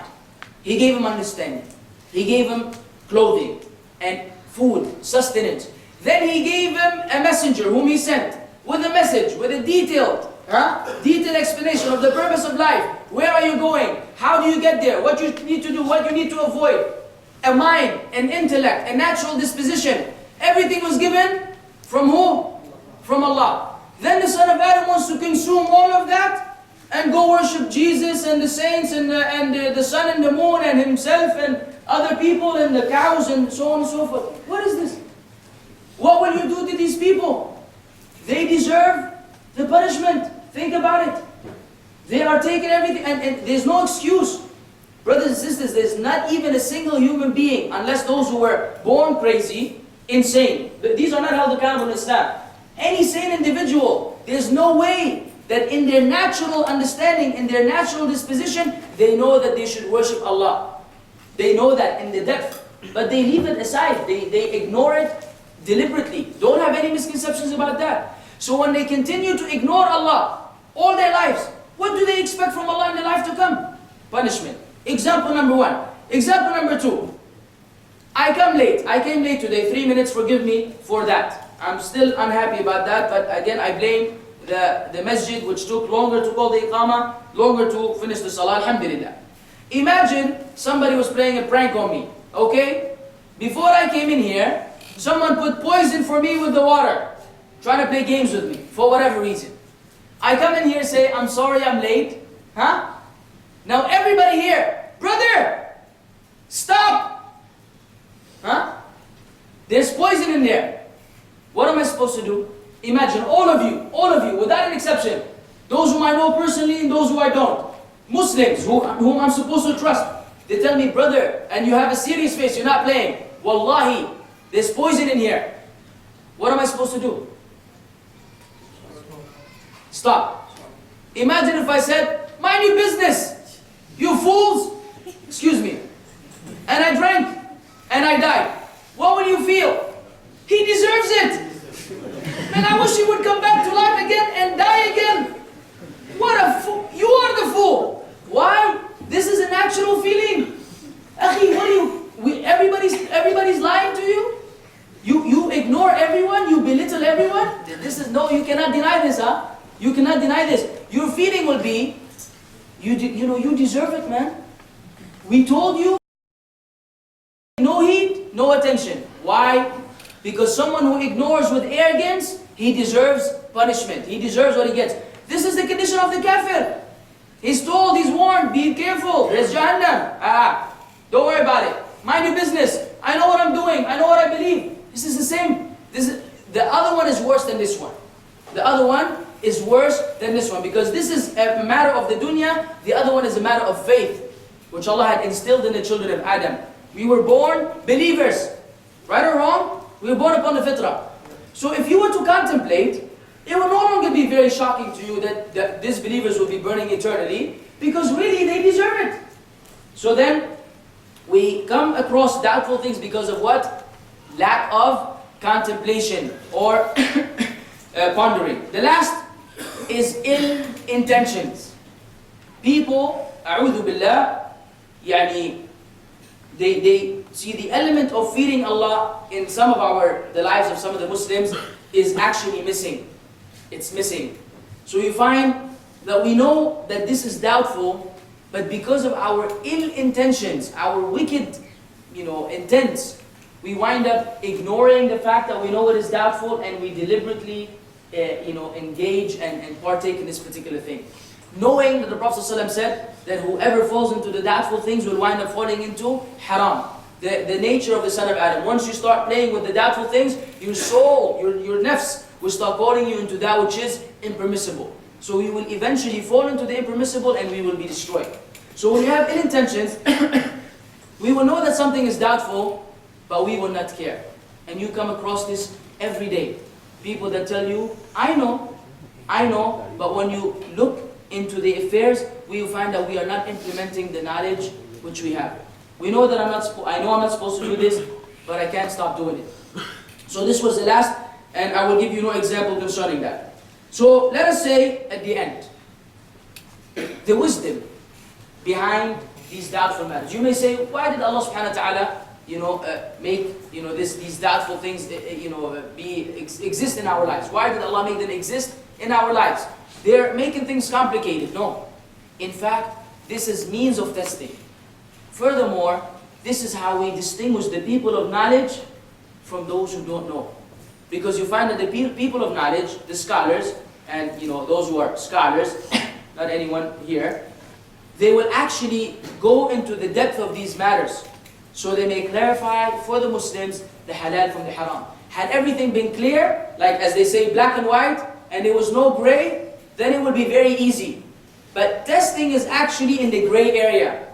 He gave him understanding. He gave him clothing and food, sustenance. Then He gave him a messenger whom He sent with a message, with a detailed explanation of the purpose of life. Where are you going? How do you get there? What you need to do? What you need to avoid? A mind, an intellect, a natural disposition. Everything was given from who? From Allah. Then the son of Adam wants to consume all of that and go worship Jesus and the saints and the sun and the moon and himself and other people and the cows and so on and so forth. What is this? What will you do to these people? They deserve the punishment. Think about it. They are taking everything and there's no excuse. Brothers and sisters, there's not even a single human being, unless those who were born crazy, insane. These are not held accountable in Islam. Any sane individual, there's no way that in their natural understanding, in their natural disposition, they know that they should worship Allah. They know that in the depth. But they leave it aside. They ignore it deliberately. Don't have any misconceptions about that. So when they continue to ignore Allah all their lives, what do they expect from Allah in their life to come? Punishment. Example number one. Example number two. I came late today, 3 minutes, forgive me for that. I'm still unhappy about that, but again I blame the masjid which took longer to call the iqamah, longer to finish the salah, alhamdulillah. Imagine somebody was playing a prank on me, okay? Before I came in here, someone put poison for me with the water, trying to play games with me, for whatever reason. I come in here, say, I'm sorry I'm late, huh? Now everybody here, brother, stop! Huh? There's poison in there. What am I supposed to do? Imagine all of you, without an exception, those whom I know personally and those who I don't, Muslims whom I'm supposed to trust, they tell me, brother, and you have a serious face, you're not playing. Wallahi, there's poison in here. What am I supposed to do? Stop. Imagine if I said, mind your business, you fools, excuse me, and I drank, and I died. What will you feel? He deserves it. And I wish he would come back to life again and die again. What a fool. You are the fool. Why? This is a natural feeling. Akhi, what are you? Everybody's lying to you? You ignore everyone? You belittle everyone? This is, no, you cannot deny this, huh? You cannot deny this. Your feeling will be, you deserve it, man. We told you, no heed, no attention. Why? Because someone who ignores with arrogance, he deserves punishment. He deserves what he gets. This is the condition of the kafir. He's told, he's warned, be careful, there's Jahannam. Don't worry about it. Mind your business. I know what I'm doing. I know what I believe. This is the same. The other one is worse than this one. The other one is worse than this one. Because this is a matter of the dunya. The other one is a matter of faith, which Allah had instilled in the children of Adam. We were born believers. Right or wrong? We were born upon the fitrah. So if you were to contemplate, it will no longer be very shocking to you that disbelievers will be burning eternally, because really they deserve it. So then, we come across doubtful things because of what? Lack of contemplation or pondering. The last is ill intentions. People, a'udhu billah, they see the element of fearing Allah in the lives of some of the Muslims is actually missing. It's missing. So you find that we know that this is doubtful, but because of our ill intentions, our wicked, intents, we wind up ignoring the fact that we know it is doubtful, and we deliberately engage and partake in this particular thing. Knowing that the Prophet ﷺ said that whoever falls into the doubtful things will wind up falling into haram. The nature of the son of Adam. Once you start playing with the doubtful things, your soul, your nafs, will start calling you into that which is impermissible. So we will eventually fall into the impermissible and we will be destroyed. So when we have ill intentions, we will know that something is doubtful, but we will not care. And you come across this every day. People that tell you, I know, but when you look into the affairs, we will find that we are not implementing the knowledge which we have. We know that I know I'm not supposed to do this, but I can't stop doing it. So this was the last, and I will give you no example concerning that. So let us say at the end, the wisdom behind these doubtful matters. You may say, why did Allah subhanahu wa ta'ala make these doubtful things exist in our lives? Why did Allah make them exist in our lives? They're making things complicated. No. In fact, this is means of testing. Furthermore, this is how we distinguish the people of knowledge from those who don't know. Because you find that the people of knowledge, the scholars, and those who are scholars, not anyone here, they will actually go into the depth of these matters. So they may clarify for the Muslims the halal from the haram. Had everything been clear, like as they say, black and white, and there was no gray, then it would be very easy. But testing is actually in the gray area.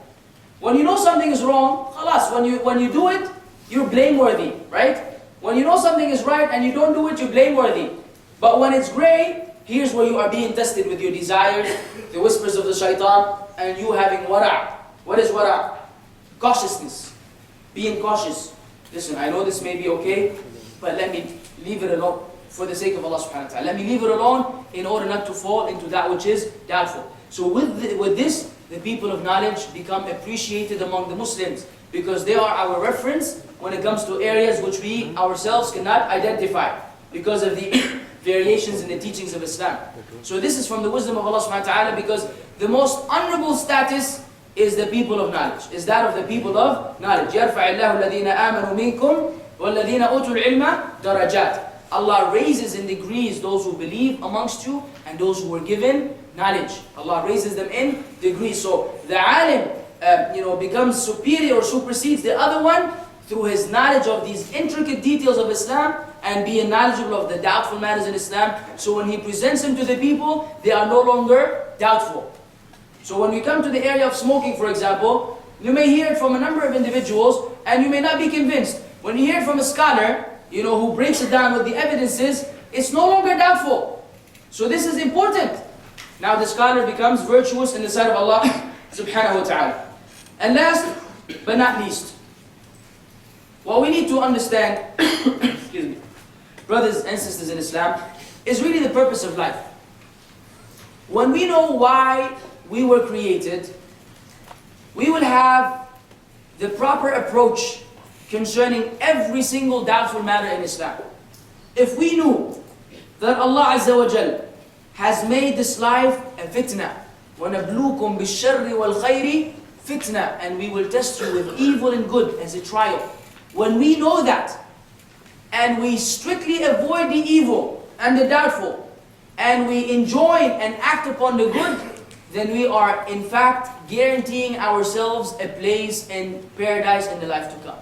When you know something is wrong, khalas, when you do it, you're blameworthy, right? When you know something is right and you don't do it, you're blameworthy. But when it's gray, here's where you are being tested with your desires, the whispers of the shaitan, and you having wara'. What is wara'? Cautiousness. Being cautious. Listen, I know this may be okay, but let me leave it alone for the sake of Allah subhanahu wa ta'ala. Let me leave it alone in order not to fall into that which is doubtful. So with this, the people of knowledge become appreciated among the Muslims because they are our reference when it comes to areas which we ourselves cannot identify because of the variations in the teachings of Islam. So this is from the wisdom of Allah subhanahu wa ta'ala, because the most honorable status is the people of knowledge, is that of the people of knowledge. يَرْفَعِ اللَّهُ الَّذِينَ آمَنُوا مِنْكُمْ وَالَّذِينَ أُوتُوا الْعِلْمَ دَرَجَاتٍ. Allah raises in degrees those who believe amongst you and those who were given knowledge. Allah raises them in degrees. So the alim becomes superior or supersedes the other one through his knowledge of these intricate details of Islam and being knowledgeable of the doubtful matters in Islam. So when he presents them to the people, they are no longer doubtful. So when we come to the area of smoking, for example, you may hear it from a number of individuals and you may not be convinced. When you hear it from a scholar, who breaks it down with the evidences, it's no longer doubtful. So this is important. Now the scholar becomes virtuous in the sight of Allah subhanahu wa ta'ala. And last but not least, what we need to understand, excuse me, brothers and sisters in Islam, is really the purpose of life. When we know why we were created, we will have the proper approach concerning every single doubtful matter in Islam. If we knew that Allah Azza wa Jal has made this life a fitna, وَنَبْلُوكُمْ بِالشَّرِّ وَالْخَيْرِ fitna, and we will test you with evil and good as a trial. When we know that, and we strictly avoid the evil and the doubtful, and we enjoin and act upon the good, then we are in fact guaranteeing ourselves a place in paradise in the life to come.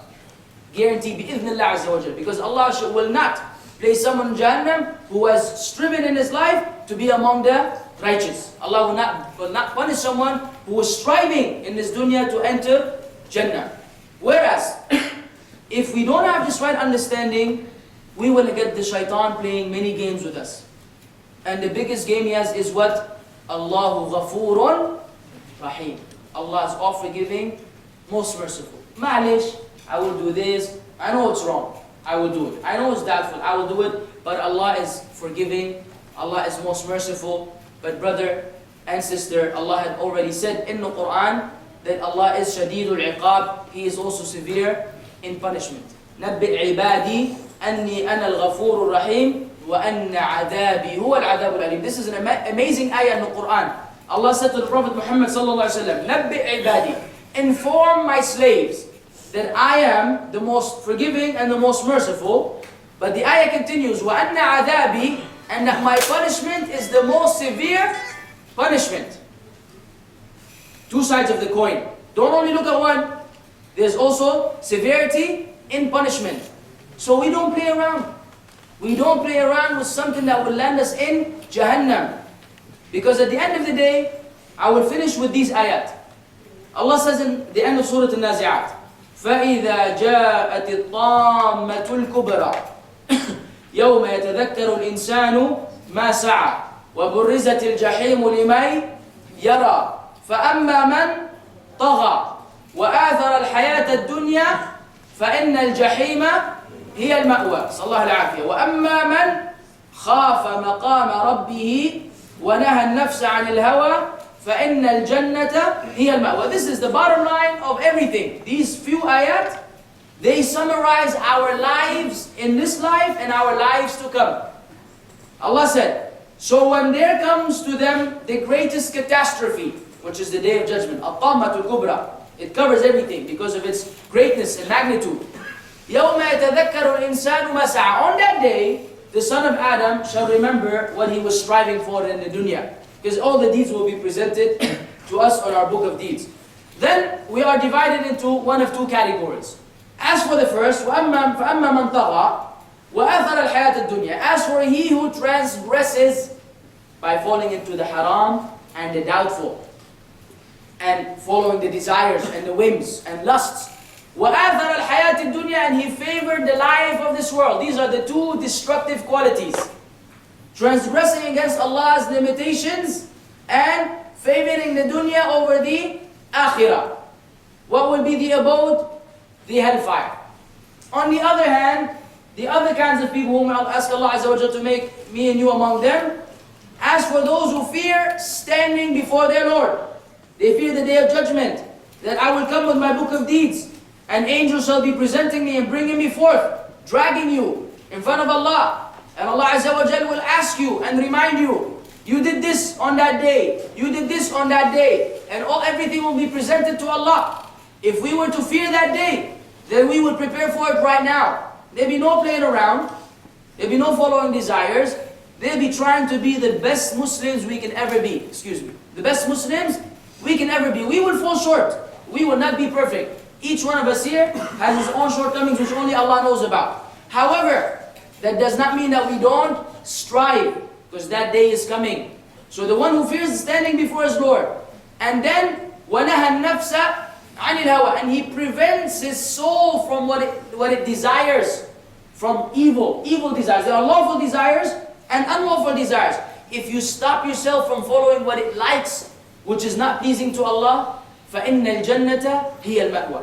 Guarantee bi-idhnillah azza wa jal. Because Allah will not place someone in Jahannam who has striven in his life to be among the righteous. Allah will not punish someone who was striving in this dunya to enter Jannah. Whereas, if we don't have this right understanding, we will get the shaitan playing many games with us. And the biggest game he has is what? Allahu Ghafurun Rahim. Allah is all forgiving, most merciful. Ma'alish, I will do this. I know it's wrong. I will do it. I know it's doubtful. I will do it. But Allah is forgiving. Allah is most merciful. But brother and sister, Allah had already said in the Qur'an that Allah is Shadidul Iqab. He is also severe in punishment. نَبِّئْ عِبَادِي أَنِّي أَنَا الْغَفُورُ الرَّحِيمُ وَأَنَّ عَذَابِي هُوَ الْعَذَابُ الْأَلِيمُ. This is an amazing ayah in the Qur'an. Allah said to the Prophet Muhammad sallallahu alaihi wasallam, نَبِّئْ عِبَادِي, inform my slaves that I am the most forgiving and the most merciful. But the ayah continues, وَأَنَّ عَذَابِي, and that my punishment is the most severe punishment. Two sides of the coin. Don't only look at one. There's also severity in punishment. So we don't play around. We don't play around with something that will land us in Jahannam. Because at the end of the day, I will finish with these ayat. Allah says in the end of Surah Al-Nazi'at, فَإِذَا جَاءَتِ الطَّامَّةُ الْكُبْرَى يَوْمَ يَتَذَكَّرُ الْإِنسَانُ مَا سَعَى وَبُرِّزَتِ الْجَحِيمُ لِمَنْ يَرَى فَأَمَّا مَنْ طَغَى وَآثَرَ الْحَيَاةَ الدُّنْيَا فَإِنَّ الْجَحِيمَ هِيَ الْمَأْوَى صلى الله العافية وَأَمَّا مَنْ خَافَ مَقَامَ رَبِّهِ وَنَهَى النَّفْسَ عَنِ الْهَوَى فَإِنَّ الْجَنَّةَ هِيَ الْمَأْوَى. This is the bottom line of everything. These few ayat, they summarize our lives in this life and our lives to come. Allah said, so when there comes to them the greatest catastrophe, which is the Day of Judgment, الطَّامَّةُ الْكُبْرَى, it covers everything because of its greatness and magnitude. يَوْمَ يَتَذَكَّرُ الْإِنسَانُ مَا سَعَى. On that day, the son of Adam shall remember what he was striving for in the dunya. Because all the deeds will be presented to us on our book of deeds. Then we are divided into one of two categories. As for the first, فَأَمَّا مَنْ طَغَى وَآثَرَ الْحَيَاةَ الدُّنْيَا. As for he who transgresses by falling into the haram and the doubtful, and following the desires and the whims and lusts, وَآثَرَ الْحَيَاةَ الدُّنْيَا, and he favored the life of this world. These are the two destructive qualities. Transgressing against Allah's limitations and favoring the dunya over the akhirah. What will be the abode? The hellfire. On the other hand, the other kinds of people whom I'll ask Allah Azza wa Jalla to make me and you among them, as for those who fear standing before their Lord, they fear the Day of Judgment, that I will come with my book of deeds, and angels shall be presenting me and bringing me forth, dragging you in front of Allah. And Allah Azza wa Jalla will ask you and remind you, you did this on that day, you did this on that day, and everything will be presented to Allah. If we were to fear that day, then we would prepare for it right now. There'd be no playing around, there'd be no following desires, there'd be trying to be the best Muslims we can ever be. The best Muslims we can ever be. We will fall short, we will not be perfect. Each one of us here has his own shortcomings which only Allah knows about. However, that does not mean that we don't strive, because that day is coming. So the one who fears standing before his Lord, and then وَنَهَى النَّفْسَ عَنِ الْهَوَى, and he prevents his soul from what it desires, from evil desires. There are lawful desires and unlawful desires. If you stop yourself from following what it likes, which is not pleasing to Allah, فَإِنَّ الْجَنَّةَ هِيَ الْمَأْوَى.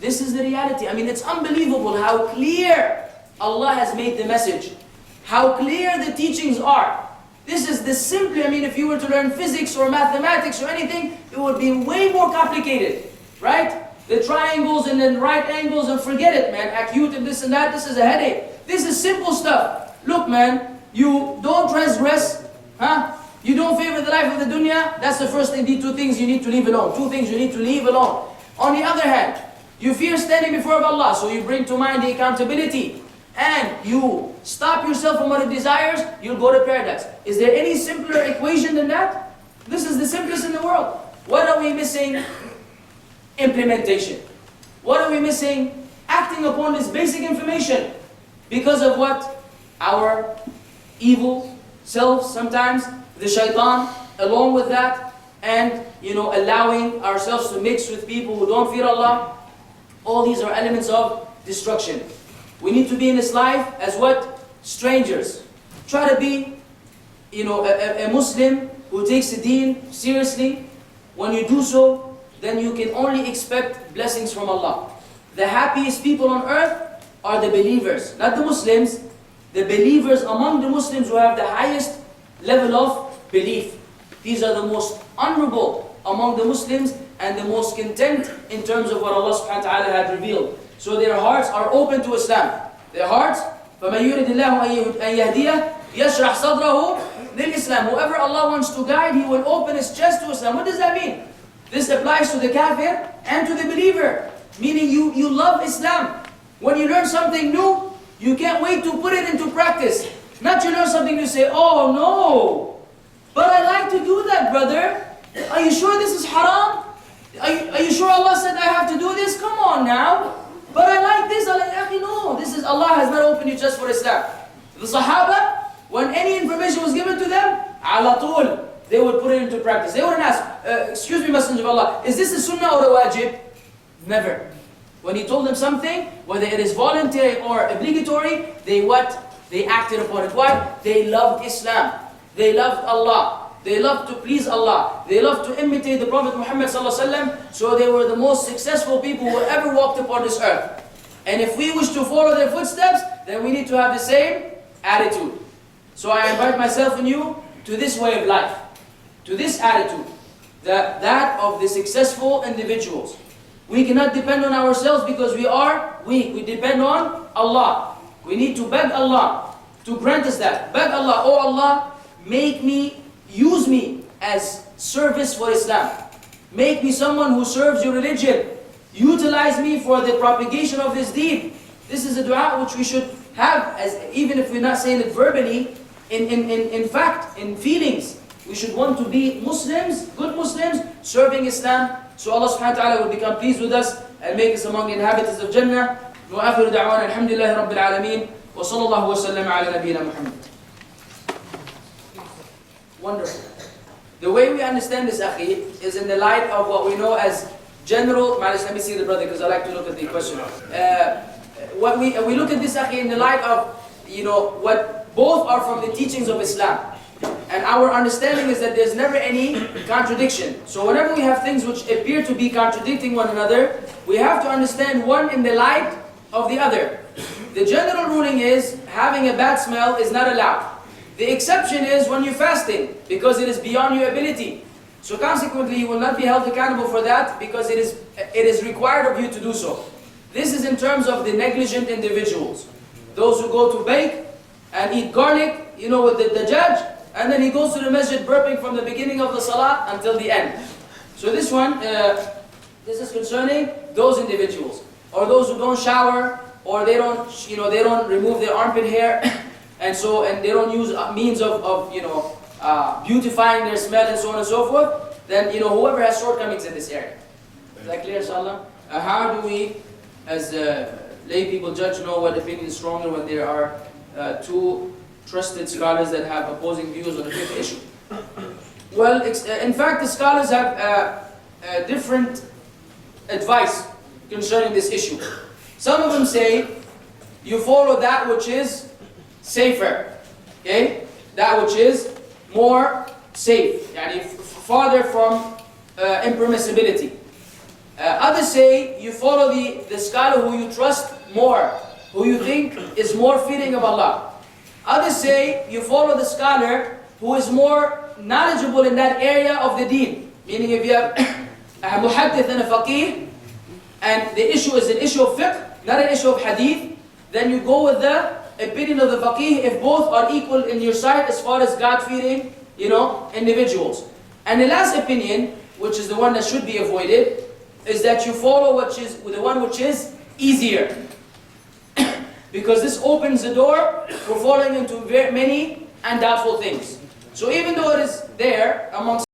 This is the reality. I mean, it's unbelievable how clear Allah has made the message, how clear the teachings are. This is the simply, I mean, if you were to learn physics or mathematics or anything, it would be way more complicated, right? The triangles and then right angles, and forget it, man. Acute and this and that, this is a headache. This is simple stuff. Look, man, you don't transgress, huh? You don't favor the life of the dunya. That's the first thing, the two things you need to leave alone. Two things you need to leave alone. On the other hand, you fear standing before Allah, so you bring to mind the accountability, and you stop yourself from what it desires, you'll go to paradise. Is there any simpler equation than that? This is the simplest in the world. What are we missing? Implementation. What are we missing? Acting upon this basic information. Because of what? Our evil selves sometimes, the shaitan, along with that, and allowing ourselves to mix with people who don't fear Allah. All these are elements of destruction. We need to be in this life as what? Strangers. Try to be, a Muslim who takes the deen seriously. When you do so, then you can only expect blessings from Allah. The happiest people on earth are the believers, not the Muslims. The believers among the Muslims who have the highest level of belief. These are the most honorable among the Muslims and the most content in terms of what Allah subhanahu wa ta'ala had revealed. So their hearts are open to Islam. Their hearts, فَمَنْ يُرِدِ اللَّهُ أَنْ يَهْدِيَهُ يَشْرَحْ صَدْرَهُ لِلْإِسْلَامِ. Whoever Allah wants to guide, He will open his chest to Islam. What does that mean? This applies to the kafir and to the believer. meaning you love Islam. When you learn something new, you can't wait to put it into practice. Not you learn something new, say, oh no, but I like to do that, brother. Are you sure this is haram? Are you sure Allah said I have to do this? Come on now. But I like this, I like that. No, this is, Allah has not opened you just for Islam. The Sahaba, when any information was given to them, ala tul, they would put it into practice. They wouldn't ask, excuse me, Messenger of Allah, is this a sunnah or a wajib? Never. When he told them something, whether it is voluntary or obligatory, they what? They acted upon it. Why? They loved Islam. They loved Allah. They loved to please Allah. They loved to imitate the Prophet Muhammad ﷺ. So they were the most successful people who ever walked upon this earth. And if we wish to follow their footsteps, then we need to have the same attitude. So I invite myself and you to this way of life, to this attitude, that of the successful individuals. We cannot depend on ourselves because we are weak. We depend on Allah. We need to beg Allah to grant us that. Beg Allah, oh Allah, use me as service for Islam. Make me someone who serves your religion. Utilize me for the propagation of this deen. This is a dua which we should have, as even if we're not saying it verbally, in fact, in feelings. We should want to be Muslims, good Muslims, serving Islam. So Allah subhanahu wa ta'ala will become pleased with us and make us among the inhabitants of Jannah. وآخر دعوانا الحمد لله رب العالمين وصلى الله وسلم على نبينا محمد. Wonderful. The way we understand this, akhi, is in the light of what we know as general. Let me see the brother because I like to look at the question. What we look at this, akhi, in the light of what both are from the teachings of Islam. And our understanding is that there's never any contradiction. So whenever we have things which appear to be contradicting one another, we have to understand one in the light of the other. The general ruling is having a bad smell is not allowed. The exception is when you're fasting, because it is beyond your ability. So consequently, you will not be held accountable for that because it is required of you to do so. This is in terms of the negligent individuals. Those who go to bake and eat garlic, with the judge, and then he goes to the masjid burping from the beginning of the salah until the end. So this one, this is concerning those individuals. Or those who don't shower, or they don't remove their armpit hair, and they don't use means of beautifying their smell and so on and so forth, then whoever has shortcomings in this area. Is that clear, inshallah? How do we, as lay people, judge, know what opinion is stronger when there are two trusted scholars that have opposing views on a given issue? Well, in fact, the scholars have different advice concerning this issue. Some of them say you follow that which is safer, okay? That which is more safe, farther from impermissibility. Others say you follow the scholar who you trust more, who you think is more fearing of Allah. Others say you follow the scholar who is more knowledgeable in that area of the deen. Meaning if you have a muhaddith and a faqih, and the issue is an issue of fiqh, not an issue of hadith, then you go with the opinion of the faqih if both are equal in your sight as far as God-fearing, individuals. And the last opinion, which is the one that should be avoided, is that you follow the one which is easier. Because this opens the door for falling into very many and doubtful things. So even though it is there amongst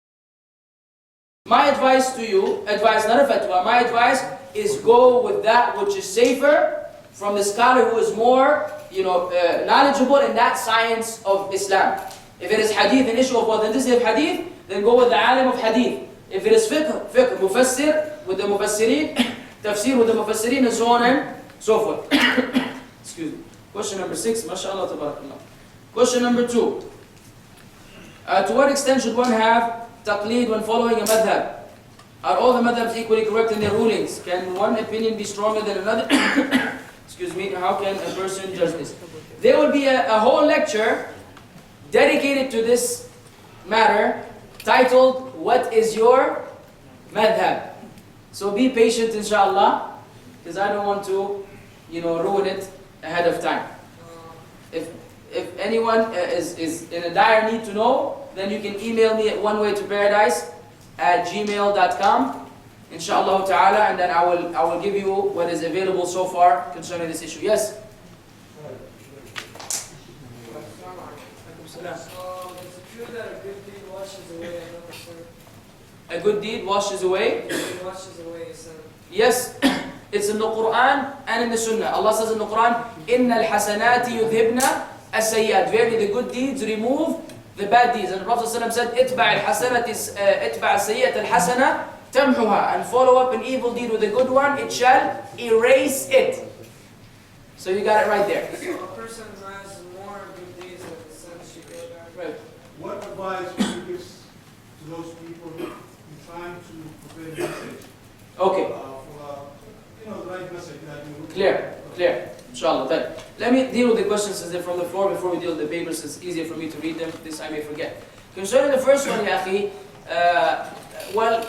my advice to you, not a fatwa, my advice is go with that which is safer from the scholar who is more knowledgeable in that science of Islam. If it is hadith, an issue of authenticity of hadith, then go with the alim of hadith. If it is fiqh, mufassir with the mufassirin, tafsir with the mufassirin, and so on and so forth. Excuse me. Question number 6, mashallah, tabarakallah. Question number 2. To what extent should one have taqleed when following a madhab? Are all the madhabs equally correct in their rulings? Can one opinion be stronger than another? Excuse me, how can a person judge this? There will be a whole lecture dedicated to this matter, titled, What is your madhab? So be patient, inshallah, because I don't want to, ruin it ahead of time. If anyone is in a dire need to know, then you can email me at onewaytoparadise@gmail.com, inshallah ta'ala, and then I will give you what is available so far concerning this issue. Yes? Is it true that a good deed washes away another sin? A good deed washes away? It washes away a sin. Yes, it's in the Qur'an and in the Sunnah. Allah says in the Qur'an, إِنَّ الْحَسَنَاتِ يُذْهِبْنَ السَّيِّئَاتِ. Verily the good deeds remove the bad deeds. And the Prophet ﷺ said, اتبع السيئة الحسنة تمحها. And follow up an evil deed with a good one, it shall erase it. So you got it right there. So a person who has more good deeds than the sins should go back. Right. What advice would you give to those people who trying to convey the message? Okay. The right message that you Clear. Inshallah. Then, let me deal with the questions since they're from the floor before we deal with the papers. It's easier for me to read them. This I may forget. Concerning the first one, ya akhi, well,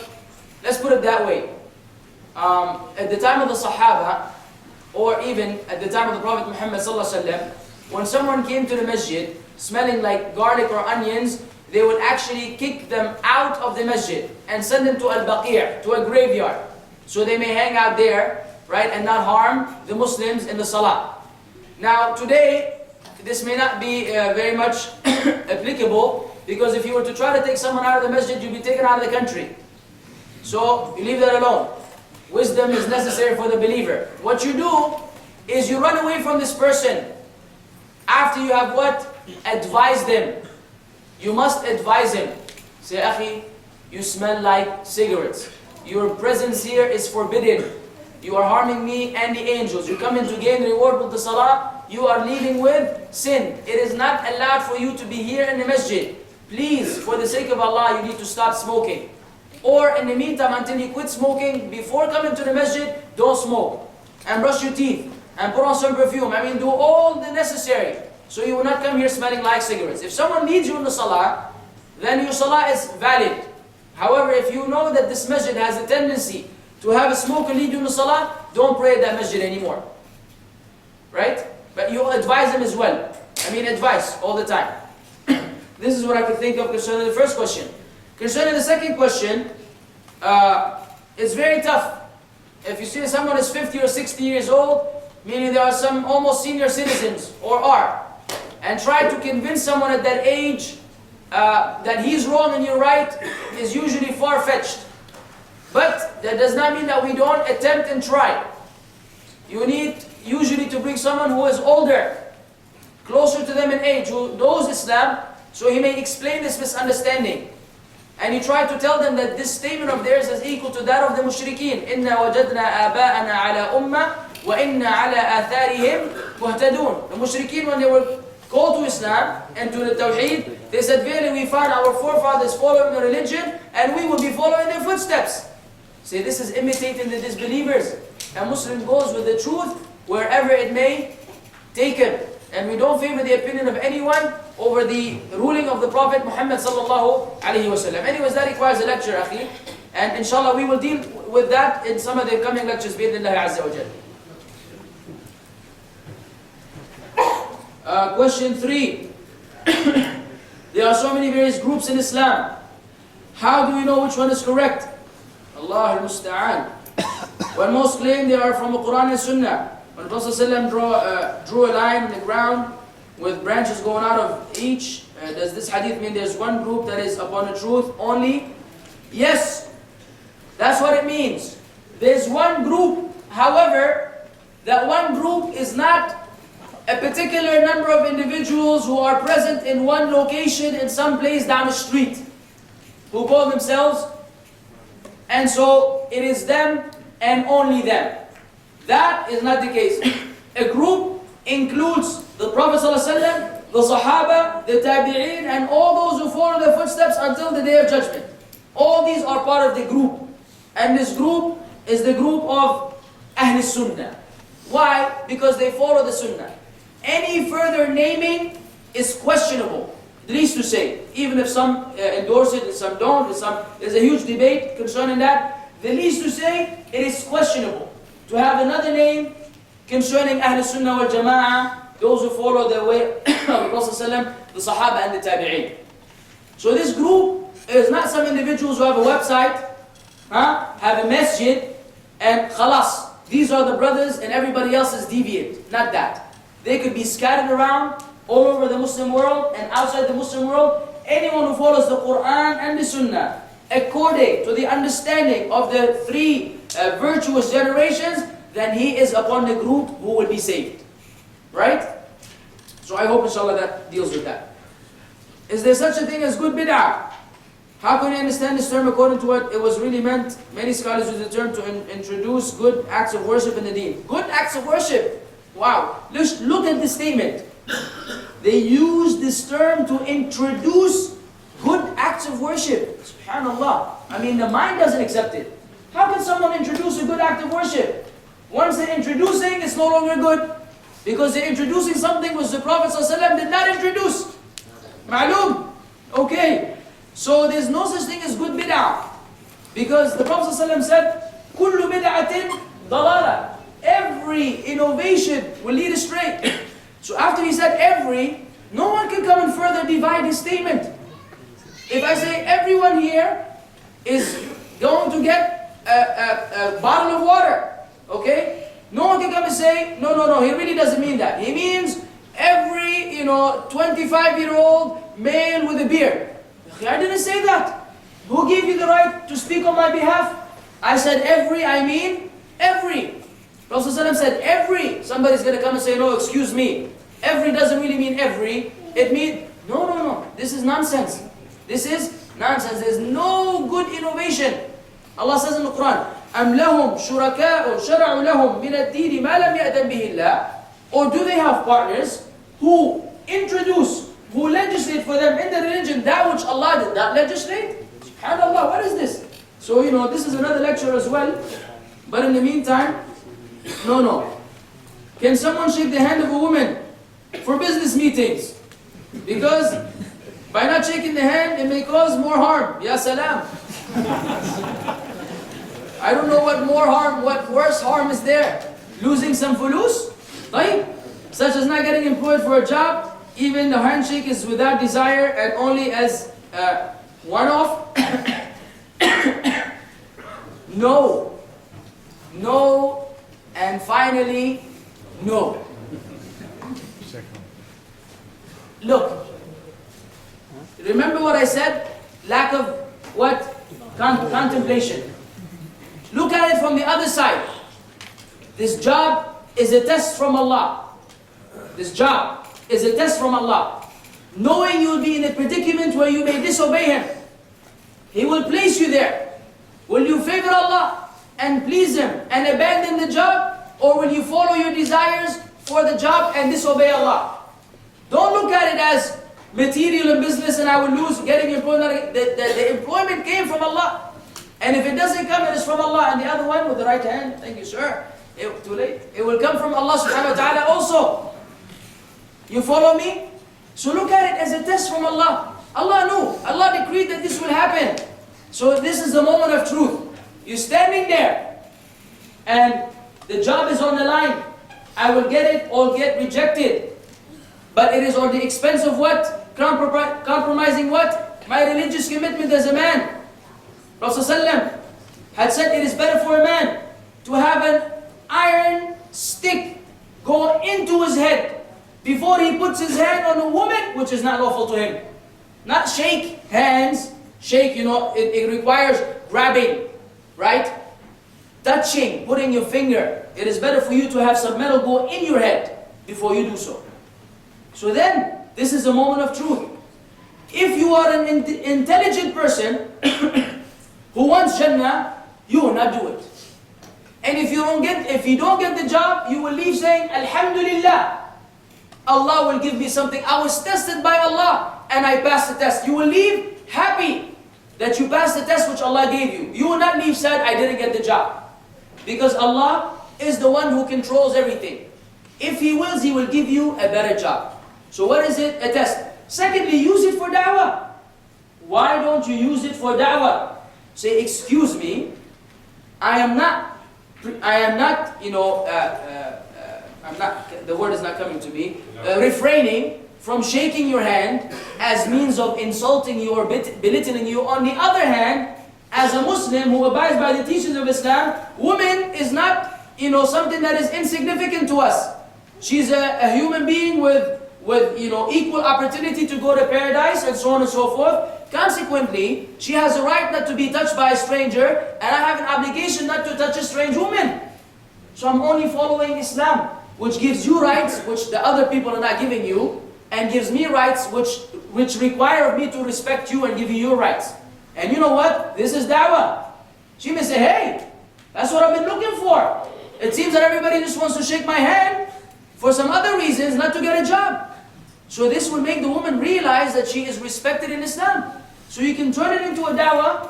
let's put it that way. At the time of the Sahaba, or even at the time of the Prophet Muhammad sallallahu alaihi wasallam, when someone came to the masjid smelling like garlic or onions, they would actually kick them out of the masjid and send them to al-Baqi', to a graveyard, so they may hang out there, right, and not harm the Muslims in the salah. Now today, this may not be very much applicable, because if you were to try to take someone out of the masjid, you'd be taken out of the country. So you leave that alone. Wisdom is necessary for the believer. What you do is you run away from this person after you have what? Advised them. You must advise him. Say, Akhi, you smell like cigarettes. Your presence here is forbidden. You are harming me and the angels. You come in to gain reward with the salah. You are leaving with sin. It is not allowed for you to be here in the masjid. Please, for the sake of Allah, you need to stop smoking. Or in the meantime, until you quit smoking, before coming to the masjid, don't smoke. And brush your teeth. And put on some perfume. Do all the necessary. So you will not come here smelling like cigarettes. If someone leads you in the salah, then your salah is valid. However, if you know that this masjid has a tendency to have a smoker lead you in the salah, don't pray at that masjid anymore. Right? But you advise them as well. Advice all the time. This is what I could think of concerning the first question. Concerning the second question, it's very tough. If you see someone is 50 or 60 years old, meaning there are some almost senior citizens, or are, and try to convince someone at that age that he's wrong and you're right, is usually far-fetched. But that does not mean that we don't attempt and try. You need usually to bring someone who is older, closer to them in age, who knows Islam, so he may explain this misunderstanding. And you try to tell them that this statement of theirs is equal to that of the mushrikeen. إِنَّا وَجَدْنَا آبَاءَنَا عَلَى أُمَّةٍ وَإِنَّا عَلَى آثَارِهِمْ مُهْتَدُونَ. The mushrikeen, when they were called to Islam and to the Tawheed, they said, verily we find our forefathers following the religion, and we will be following their footsteps. Say, this is imitating the disbelievers. A Muslim goes with the truth wherever it may take him. And we don't favor the opinion of anyone over the ruling of the Prophet Muhammad sallallahu alaihi wasallam. Anyways, that requires a lecture, akhi. And inshallah, we will deal with that in some of the coming lectures, bi'idhnillahi azza wa jal. Question 3. There are so many various groups in Islam. How do we know which one is correct? Allah al-Musta'an. When most claim they are from the Qur'an and Sunnah. When the Prophet ﷺ drew a line in the ground with branches going out of each, does this hadith mean there's one group that is upon the truth only? Yes, that's what it means. There's one group, however, that one group is not a particular number of individuals who are present in one location in some place down the street, who call themselves, and so it is them and only them. That is not the case. A group includes the Prophet ﷺ, the Sahaba, the Tabi'een, and all those who follow their footsteps until the Day of Judgment. All these are part of the group. And this group is the group of Ahl Sunnah. Why? Because they follow the Sunnah. Any further naming is questionable, at least to say. Even if some endorse it and some don't, there's a huge debate concerning that. The least to say, it is questionable to have another name concerning Ahl Sunnah wal Jama'ah, those who follow the way of the Prophet ﷺ, the Sahaba and the Tabi'een. So this group is not some individuals who have a website, have a masjid, and khalas. These are the brothers and everybody else is deviant. Not that. They could be scattered around all over the Muslim world and outside the Muslim world. Anyone who follows the Qur'an and the Sunnah according to the understanding of the three virtuous generations, then he is upon the group who will be saved. Right? So I hope inshallah that deals with that. Is there such a thing as good bid'ah? How can we understand this term according to what it was really meant? Many scholars use the term to introduce good acts of worship in the deen. Good acts of worship. Wow. Look at this statement. They use this term to introduce good acts of worship. SubhanAllah. I mean, the mind doesn't accept it. How can someone introduce a good act of worship? Once they're introducing, it's no longer good. Because they're introducing something which the Prophet ﷺ did not introduce. Ma'lum? Okay. So there's no such thing as good bid'ah. Because the Prophet ﷺ said, كُلُّ بِدْعَةٍ ضَلَالَةٍ. Every innovation will lead astray. So after he said every, no one can come and further divide his statement. If I say everyone here is going to get a bottle of water, okay? No one can come and say, no, he really doesn't mean that. He means every, 25-year-old male with a beard. I didn't say that. Who gave you the right to speak on my behalf? I said every, I mean every. Prophet ﷺ said every. Somebody's going to come and say, no, excuse me. Every doesn't really mean every. It means, no. This is nonsense. This is nonsense. There's no good innovation. Allah says in the Qur'an, أَمْ لَهُمْ شُرَكَاءُ شَرَعُوا لَهُمْ مِنَ الدِّينِ مَا لَمْ يَأْذَنْ بِهِ اللَّهُ. Or do they have partners who introduce, who legislate for them in the religion that which Allah did not legislate? SubhanAllah, what is this? So, this is another lecture as well. But in the meantime, no. Can someone shake the hand of a woman for business meetings? Because by not shaking the hand, it may cause more harm. Ya salam. I don't know what more harm, what worse harm is there. Losing some fulus? Right? Such as not getting employed for a job. Even the handshake is without desire and only as one-off. No. And finally, no. Look. Remember what I said? Lack of what? Contemplation. Look at it from the other side. This job is a test from Allah. This job is a test from Allah. Knowing you will be in a predicament where you may disobey Him. He will place you there. Will you favor Allah and please Him and abandon the job? Or will you follow your desires for the job and disobey Allah? Don't look at it as material and business and I will lose getting employment. The employment came from Allah. And if it doesn't come, it is from Allah. And the other one with the right hand, thank you sir, too late. It will come from Allah subhanahu wa ta'ala also. You follow me? So look at it as a test from Allah. Allah knew. Allah decreed that this will happen. So this is the moment of truth. You're standing there and the job is on the line. I will get it or get rejected. But it is on the expense of what? Compromising what? My religious commitment as a man. Prophet ﷺ had said it is better for a man to have an iron stick go into his head before he puts his hand on a woman which is not lawful to him. Not shake hands. Shake, it requires grabbing, right? Touching, putting your finger. It is better for you to have some metal go in your head before you do so. So then, this is a moment of truth. If you are an intelligent person who wants Jannah, you will not do it. And if you don't get the job, you will leave saying, Alhamdulillah, Allah will give me something. I was tested by Allah and I passed the test. You will leave happy that you passed the test which Allah gave you. You will not leave sad, I didn't get the job. Because Allah is the one who controls everything. If He wills, He will give you a better job. So what is it? A test. Secondly, use it for da'wah. Why don't you use it for da'wah? Say, excuse me, I'm not, the word is not coming to me, refraining from shaking your hand as means of insulting you or belittling you. On the other hand, as a Muslim who abides by the teachings of Islam, woman is not, something that is insignificant to us. She's a human being with equal opportunity to go to paradise and so on and so forth. Consequently, she has a right not to be touched by a stranger, and I have an obligation not to touch a strange woman. So I'm only following Islam, which gives you rights which the other people are not giving you, and gives me rights which require me to respect you and give you your rights. And you know what? This is da'wah. She may say, hey, that's what I've been looking for. It seems that everybody just wants to shake my hand for some other reasons, not to get a job. So this will make the woman realize that she is respected in Islam. So you can turn it into a da'wah,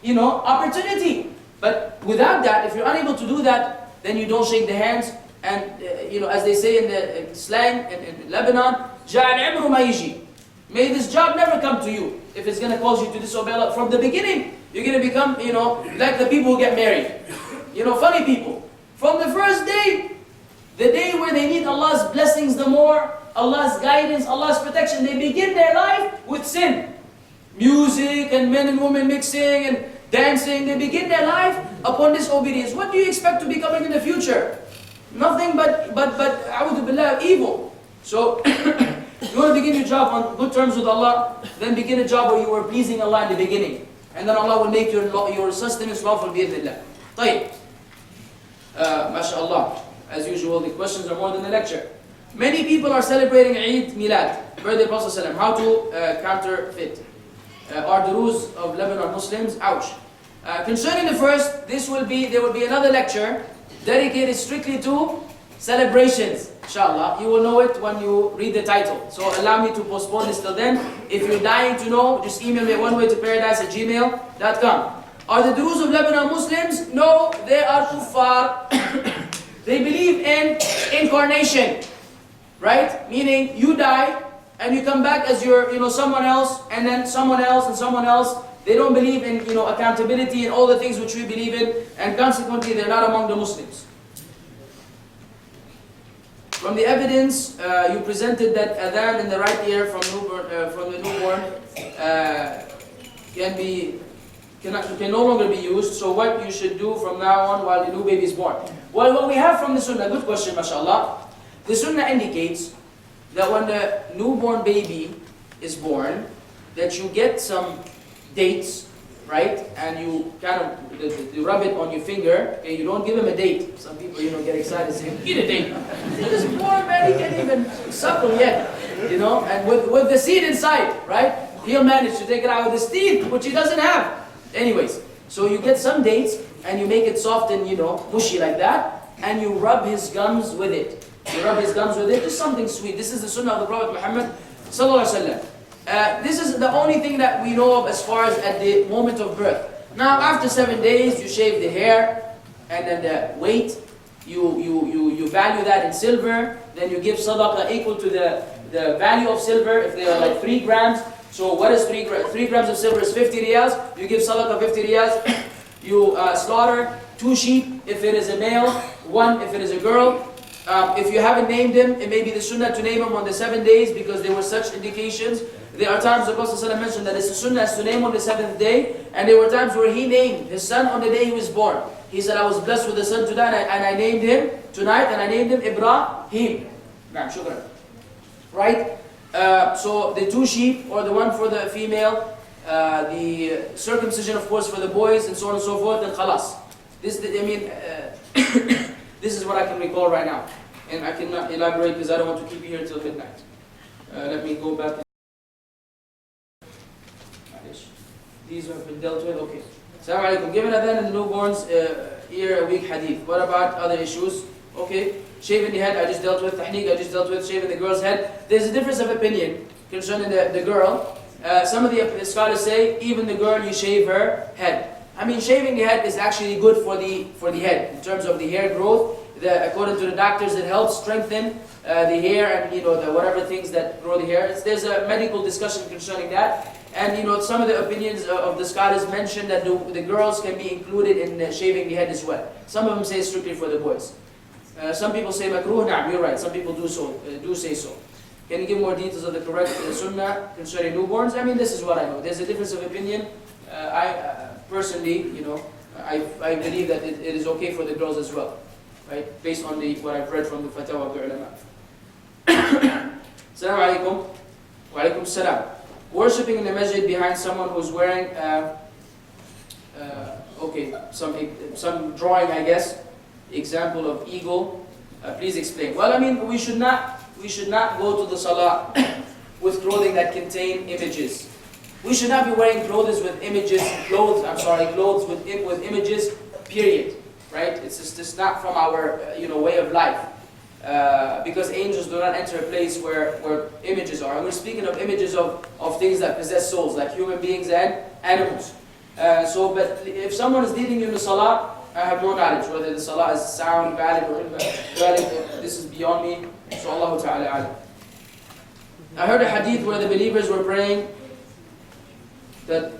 opportunity. But without that, if you're unable to do that, then you don't shake the hands. And, as they say in the slang in Lebanon, جَعَلْ عِمْرُ مَا يِجِي. May this job never come to you if it's going to cause you to disobey Allah. From the beginning, you're going to become, like the people who get married. Funny people. From the first day, the day where they need Allah's blessings the more, Allah's guidance, Allah's protection, they begin their life with sin. Music and men and women mixing and dancing, they begin their life upon disobedience. What do you expect to be coming in the future? Nothing but a'udhu billah, evil. So, you want to begin your job on good terms with Allah, then begin a job where you were pleasing Allah in the beginning. And then Allah will make your sustenance lawful bi'idhnillah. طيب. MashaAllah. As usual, the questions are more than the lecture. Many people are celebrating Eid Milad, birthday of Prophet ﷺ. How to counterfeit are the rules of Lebanon Muslims. Ouch. Concerning the first, there will be another lecture dedicated strictly to celebrations. Inshallah, you will know it when you read the title. So allow me to postpone this till then. If you're dying to know, just email me onewaytoparadise@gmail.com. Are the rules of Lebanon Muslims? No, they are kuffar. They believe in incarnation, right? Meaning you die and you come back as your, someone else, and then someone else and someone else. They don't believe in, accountability and all the things which we believe in, and consequently they're not among the Muslims. From the evidence, you presented that adhan in the right ear from the newborn can no longer be used. So what you should do from now on while the new baby is born? Well, what we have from the Sunnah, good question, mashallah. The Sunnah indicates that when the newborn baby is born, that you get some dates, right? And you kind of you rub it on your finger. Okay, you don't give him a date. Some people, get excited saying, "Eat a date." This poor man, he can't even suckle yet, And with the seed inside, right? He'll manage to take it out with his teeth, which he doesn't have. Anyways, so you get some dates and you make it soft and mushy like that, and you rub his gums with it. You rub his gums with it. Just something sweet. This is the Sunnah of the Prophet Muhammad sallallahu alaihi wasallam. This is the only thing that we know of as far as at the moment of birth. Now, after 7 days, you shave the hair, and then the weight, you value that in silver. Then you give sadaqah equal to the value of silver. If they are like 3 grams, so what is 3 grams? 3 grams of silver is 50 riyals. You give sadaqah 50 riyals. You slaughter 2 sheep if it is a male, 1 if it is a girl. If you haven't named him, it may be the sunnah to name him on the 7 days because there were such indications. There are times the Prophet ﷺ mentioned that it's the sunnah is to name on the 7th day, and there were times where he named his son on the day he was born. He said, I was blessed with a son today, and I named him tonight, and I named him Ibrahim. Shukran. Right? So the 2 sheep, or the 1 for the female, the circumcision, of course, for the boys, and so on and so forth, and khalas. This is what I can recall right now. And I cannot elaborate because I don't want to keep you here until midnight. Let me go back. These have been dealt with. Okay. Assalamu alaikum. Given adhan in the newborn's ear a weak hadith. What about other issues? Okay. Shaving the head, I just dealt with. Tahniq, I just dealt with. Shaving the girl's head. There's a difference of opinion concerning the girl. Some of the scholars say, even the girl, you shave her head. I mean, shaving the head is actually good for the head in terms of the hair growth. According to the doctors, it helps strengthen the hair and the whatever things that grow the hair. There's a medical discussion concerning that, and some of the opinions of the scholars mention that the girls can be included in shaving the head as well. Some of them say strictly for the boys. Some people say makruh. Na'am, you're right. Some people do say so. Can you give more details of the correct sunnah concerning newborns? I mean, this is what I know. There's a difference of opinion. personally, I believe that it is okay for the girls as well, right? Based on what I've read from the fatwa of the ulama. Assalamu alaikum. Wa alaikum salam. Worshipping in the masjid behind someone who's wearing, some drawing, I guess, example of eagle. Please explain. Well, I mean, we should not go to the salah with clothing that contain images. We should not be wearing clothes with images, clothes with images, period. Right? It's just not from our way of life. Because angels do not enter a place where images are. And we're speaking of images of things that possess souls, like human beings and animals. But if someone is leading you in the salah, I have no knowledge whether the salah is sound, valid, or invalid. This is beyond me. So Allah Ta'ala alam. I heard a hadith where the believers were praying that,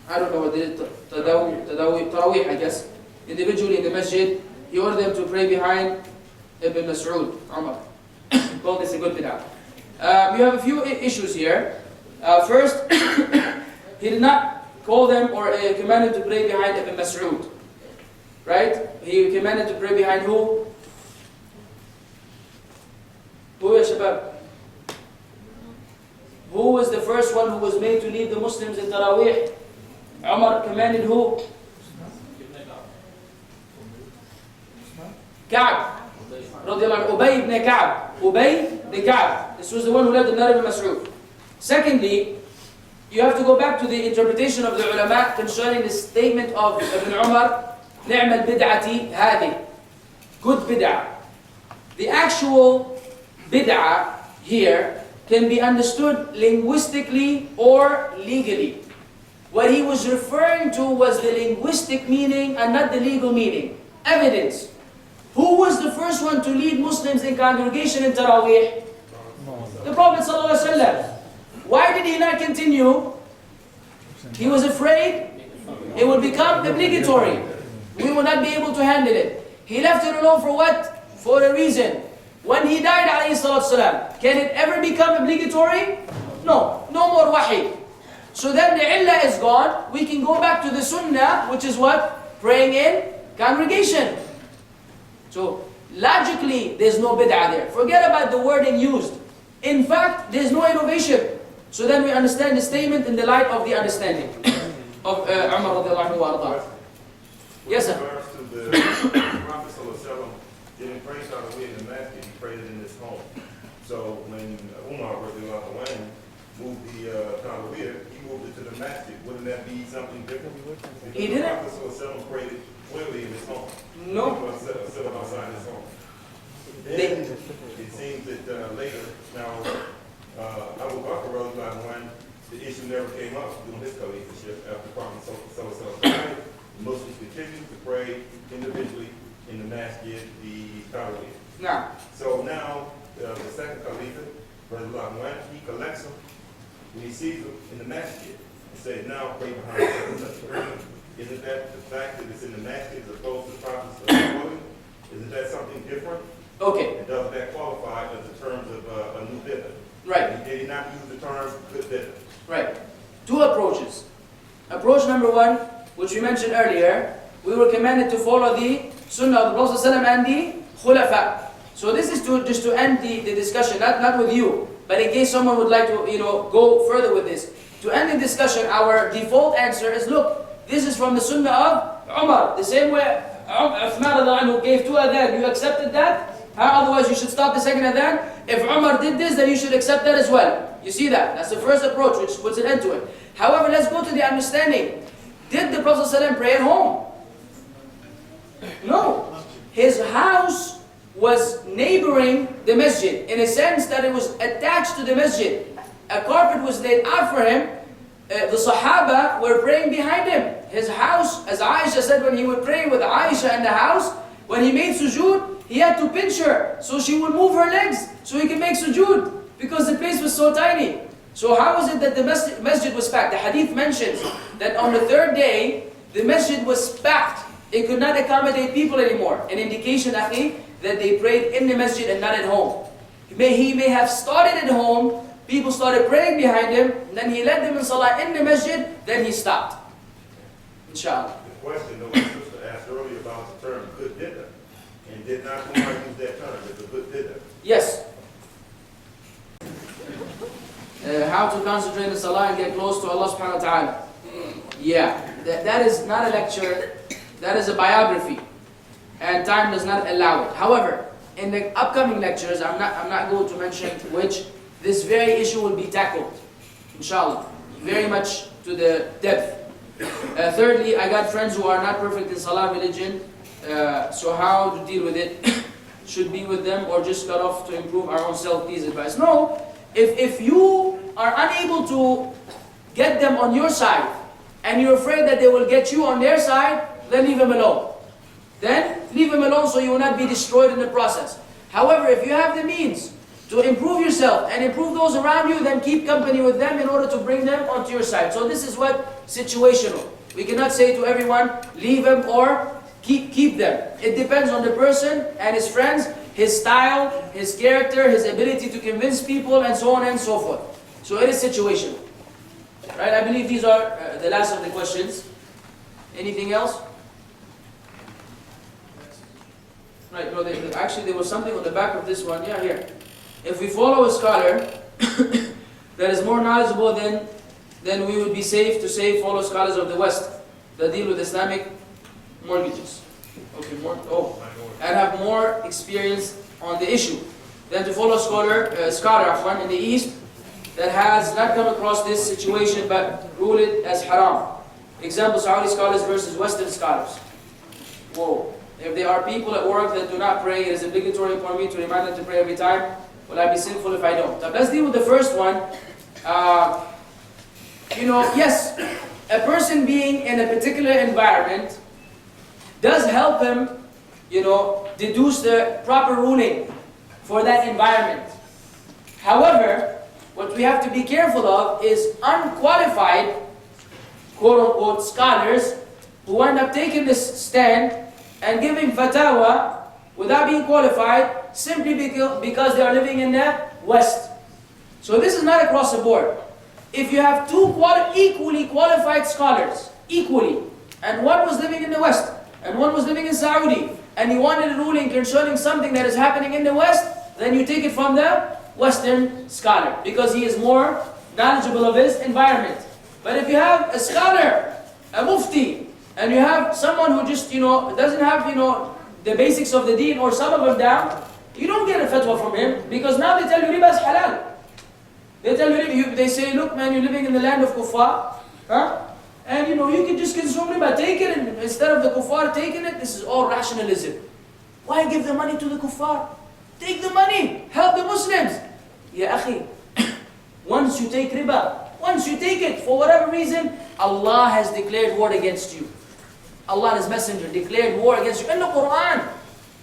I don't know what it is, Tarawih, I guess, individually in the masjid. He ordered them to pray behind Ibn Mas'ud, Umar. He called this a good bid'ah. We have a few issues here. First, he did not call them or command them to pray behind Ibn Mas'ud. Right? He commanded to pray behind who? Who ya shabab? Who was the first one who was made to lead the Muslims in Tarawih? Umar commanded who? Ka'b. Ubay ibn Ka'b. Ubay ibn Ka'b. This was the one who led the Ibn Mas'ud. Secondly, you have to go back to the interpretation of the ulama concerning the statement of Ibn Umar, نعم البدعة هذه. Good bid'ah. The actual bid'ah here can be understood linguistically or legally. What he was referring to was the linguistic meaning and not the legal meaning. Evidence. Who was the first one to lead Muslims in congregation in Taraweeh? The Prophet ﷺ. Why did he not continue? He was afraid it would become obligatory. We would not be able to handle it. He left it alone for what? For a reason. When he died, ﷺ, can it ever become obligatory? No. No more wahi. So then the illah is gone. We can go back to the sunnah, which is what? Praying in congregation. So logically, there's no bid'ah there. Forget about the wording used. In fact, there's no innovation. So then we understand the statement in the light of the understanding of Umar radiallahu anhu wa arda. Yes, sir. In regards to the Prophet didn't pray Tarawih in the masjid, he prayed it in his home. So when Umar radiallahu anhu moved the Tarawih, he moved it to the masjid. Wouldn't that be something different? Because He didn't. The Prophet prayed it clearly in his home. No. He was set up outside his home. Then it seems that later, now Abu Bakr radiallahu anhu, the issue never came up during his caliphship after Prophet died. Muslims continued to pray individually in the masjid, the Tarawih. Now, So now, the second Caliph, radiallahu anhu, he collects them when he sees them in the masjid and says, now pray behind such a person. Isn't that the fact that it's in the masjid as opposed to the Prophet's dwelling? Isn't that something different? okay, And does that qualify as the terms of a new bid'ah? right, Did he not use the term good bid'ah? right. Two approaches. Approach number one, which we mentioned earlier, we were commanded to follow the Sunnah of the Prophet ﷺ and the Khulafa. So this is just to end the discussion, not with you, but in case someone would like to go further with this. To end the discussion, our default answer is, look, this is from the Sunnah of Umar. The same way Uthman gave two adhan, you accepted that? Otherwise you should stop the second adhan. If Umar did this, then you should accept that as well. You see that? That's the first approach, which puts an end to it. However, let's go to the understanding. Did the Prophet ﷺ pray at home? No. His house was neighboring the masjid, in a sense that it was attached to the masjid. A carpet was laid out for him. The Sahaba were praying behind him. His house, as Aisha said, when he would pray with Aisha in the house, when he made sujood, he had to pinch her, so she would move her legs, so he could make sujood, because the place was so tiny. So how was it that the masjid was packed? The hadith mentions that on the third day, the masjid was packed. It could not accommodate people anymore. An indication, akhi, that they prayed in the masjid and not at home. He may have started at home, people started praying behind him, and then he led them in salah in the masjid, then he stopped. Inshallah. The question though, the sister asked earlier about the term good bid'ah, and did not Umar use that term, it's a good bid'ah. Yes. How to concentrate in salah and get close to Allah subhanahu wa ta'ala. Yeah, that is not a lecture, that is a biography. And time does not allow it. However, in the upcoming lectures, I'm not going to mention which, this very issue will be tackled. Inshallah. Very much to the depth. Thirdly, I got friends who are not perfect in salah religion. So how to deal with it? Should be with them or just cut off to improve our own self? Please advise. No, if you are unable to get them on your side and you're afraid that they will get you on their side, then leave them alone. Then leave them alone so you will not be destroyed in the process. However, if you have the means to improve yourself and improve those around you, then keep company with them in order to bring them onto your side. So this is what situational. We cannot say to everyone, leave them or keep them. It depends on the person and his friends, his style, his character, his ability to convince people, and so on and so forth. So it is situational. Right? I believe these are the last of the questions. Anything else? Right, no, actually there was something on the back of this one. Yeah, here. If we follow a scholar that is more knowledgeable, then we would be safe to say follow scholars of the West that deal with Islamic mortgages. Okay, and have more experience on the issue than to follow scholar in the East that has not come across this situation but rule it as haram. Example, Saudi scholars versus Western scholars. Whoa. If there are people at work that do not pray, it is obligatory for me to remind them to pray every time. Will I be sinful if I don't? Now let's deal with the first one. Yes, a person being in a particular environment does help him, deduce the proper ruling for that environment. However, what we have to be careful of is unqualified, quote-unquote, scholars who end up taking this stand and giving fatwa without being qualified simply because they are living in the West. So this is not across the board. If you have two equally qualified scholars, and one was living in the West, and one was living in Saudi, and you wanted a ruling concerning something that is happening in the West, then you take it from the Western scholar, because he is more knowledgeable of his environment. But if you have a scholar, a mufti, and you have someone who just, doesn't have, the basics of the deen or some of them down, you don't get a fatwa from him, because now they tell you riba is halal. They tell you, they say, look man, you're living in the land of kuffar, and you can just consume riba, take it, and instead of the kuffar taking it, this is all rationalism. Why give the money to the kuffar? Take the money, help the Muslims. Ya akhi, once you take riba, once you take it, for whatever reason, Allah has declared war against you. Allah and His Messenger declared war against you. In the Qur'an,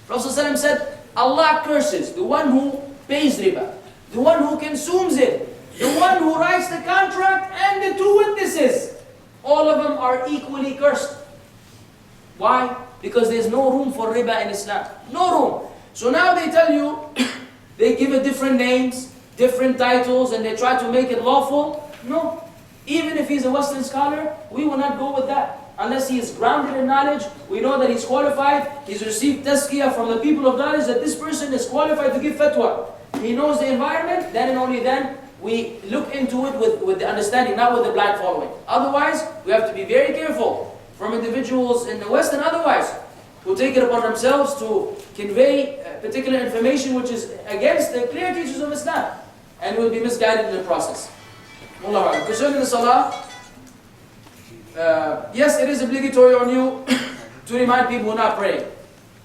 Prophet ﷺ said, Allah curses the one who pays riba, the one who consumes it, the one who writes the contract, and the two witnesses. All of them are equally cursed. Why? Because there's no room for riba in Islam. No room. So now they tell you, they give it different names, different titles, and they try to make it lawful. No. Even if he's a Western scholar, we will not go with that. Unless he is grounded in knowledge, we know that he's qualified, he's received tazkiyah from the people of knowledge that this person is qualified to give fatwa. He knows the environment, then and only then we look into it with the understanding, not with the blind following. Otherwise, we have to be very careful from individuals in the West and otherwise who take it upon themselves to convey particular information which is against the clear teachings of Islam and will be misguided in the process. Wallahu a'lam. Concerning the salah, yes, it is obligatory on you to remind people who are not praying.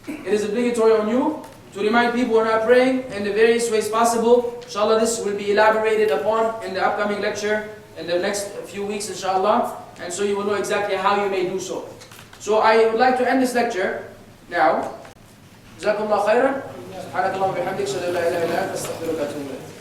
It is obligatory on you to remind people who are not praying in the various ways possible. Inshallah, this will be elaborated upon in the upcoming lecture in the next few weeks, inshallah. And so you will know exactly how you may do so. So I would like to end this lecture now. جزاكم الله خيرا. سبحانك اللهم وبحمدك اشهد ان لا اله الا انت استغفرك واتوب اليك.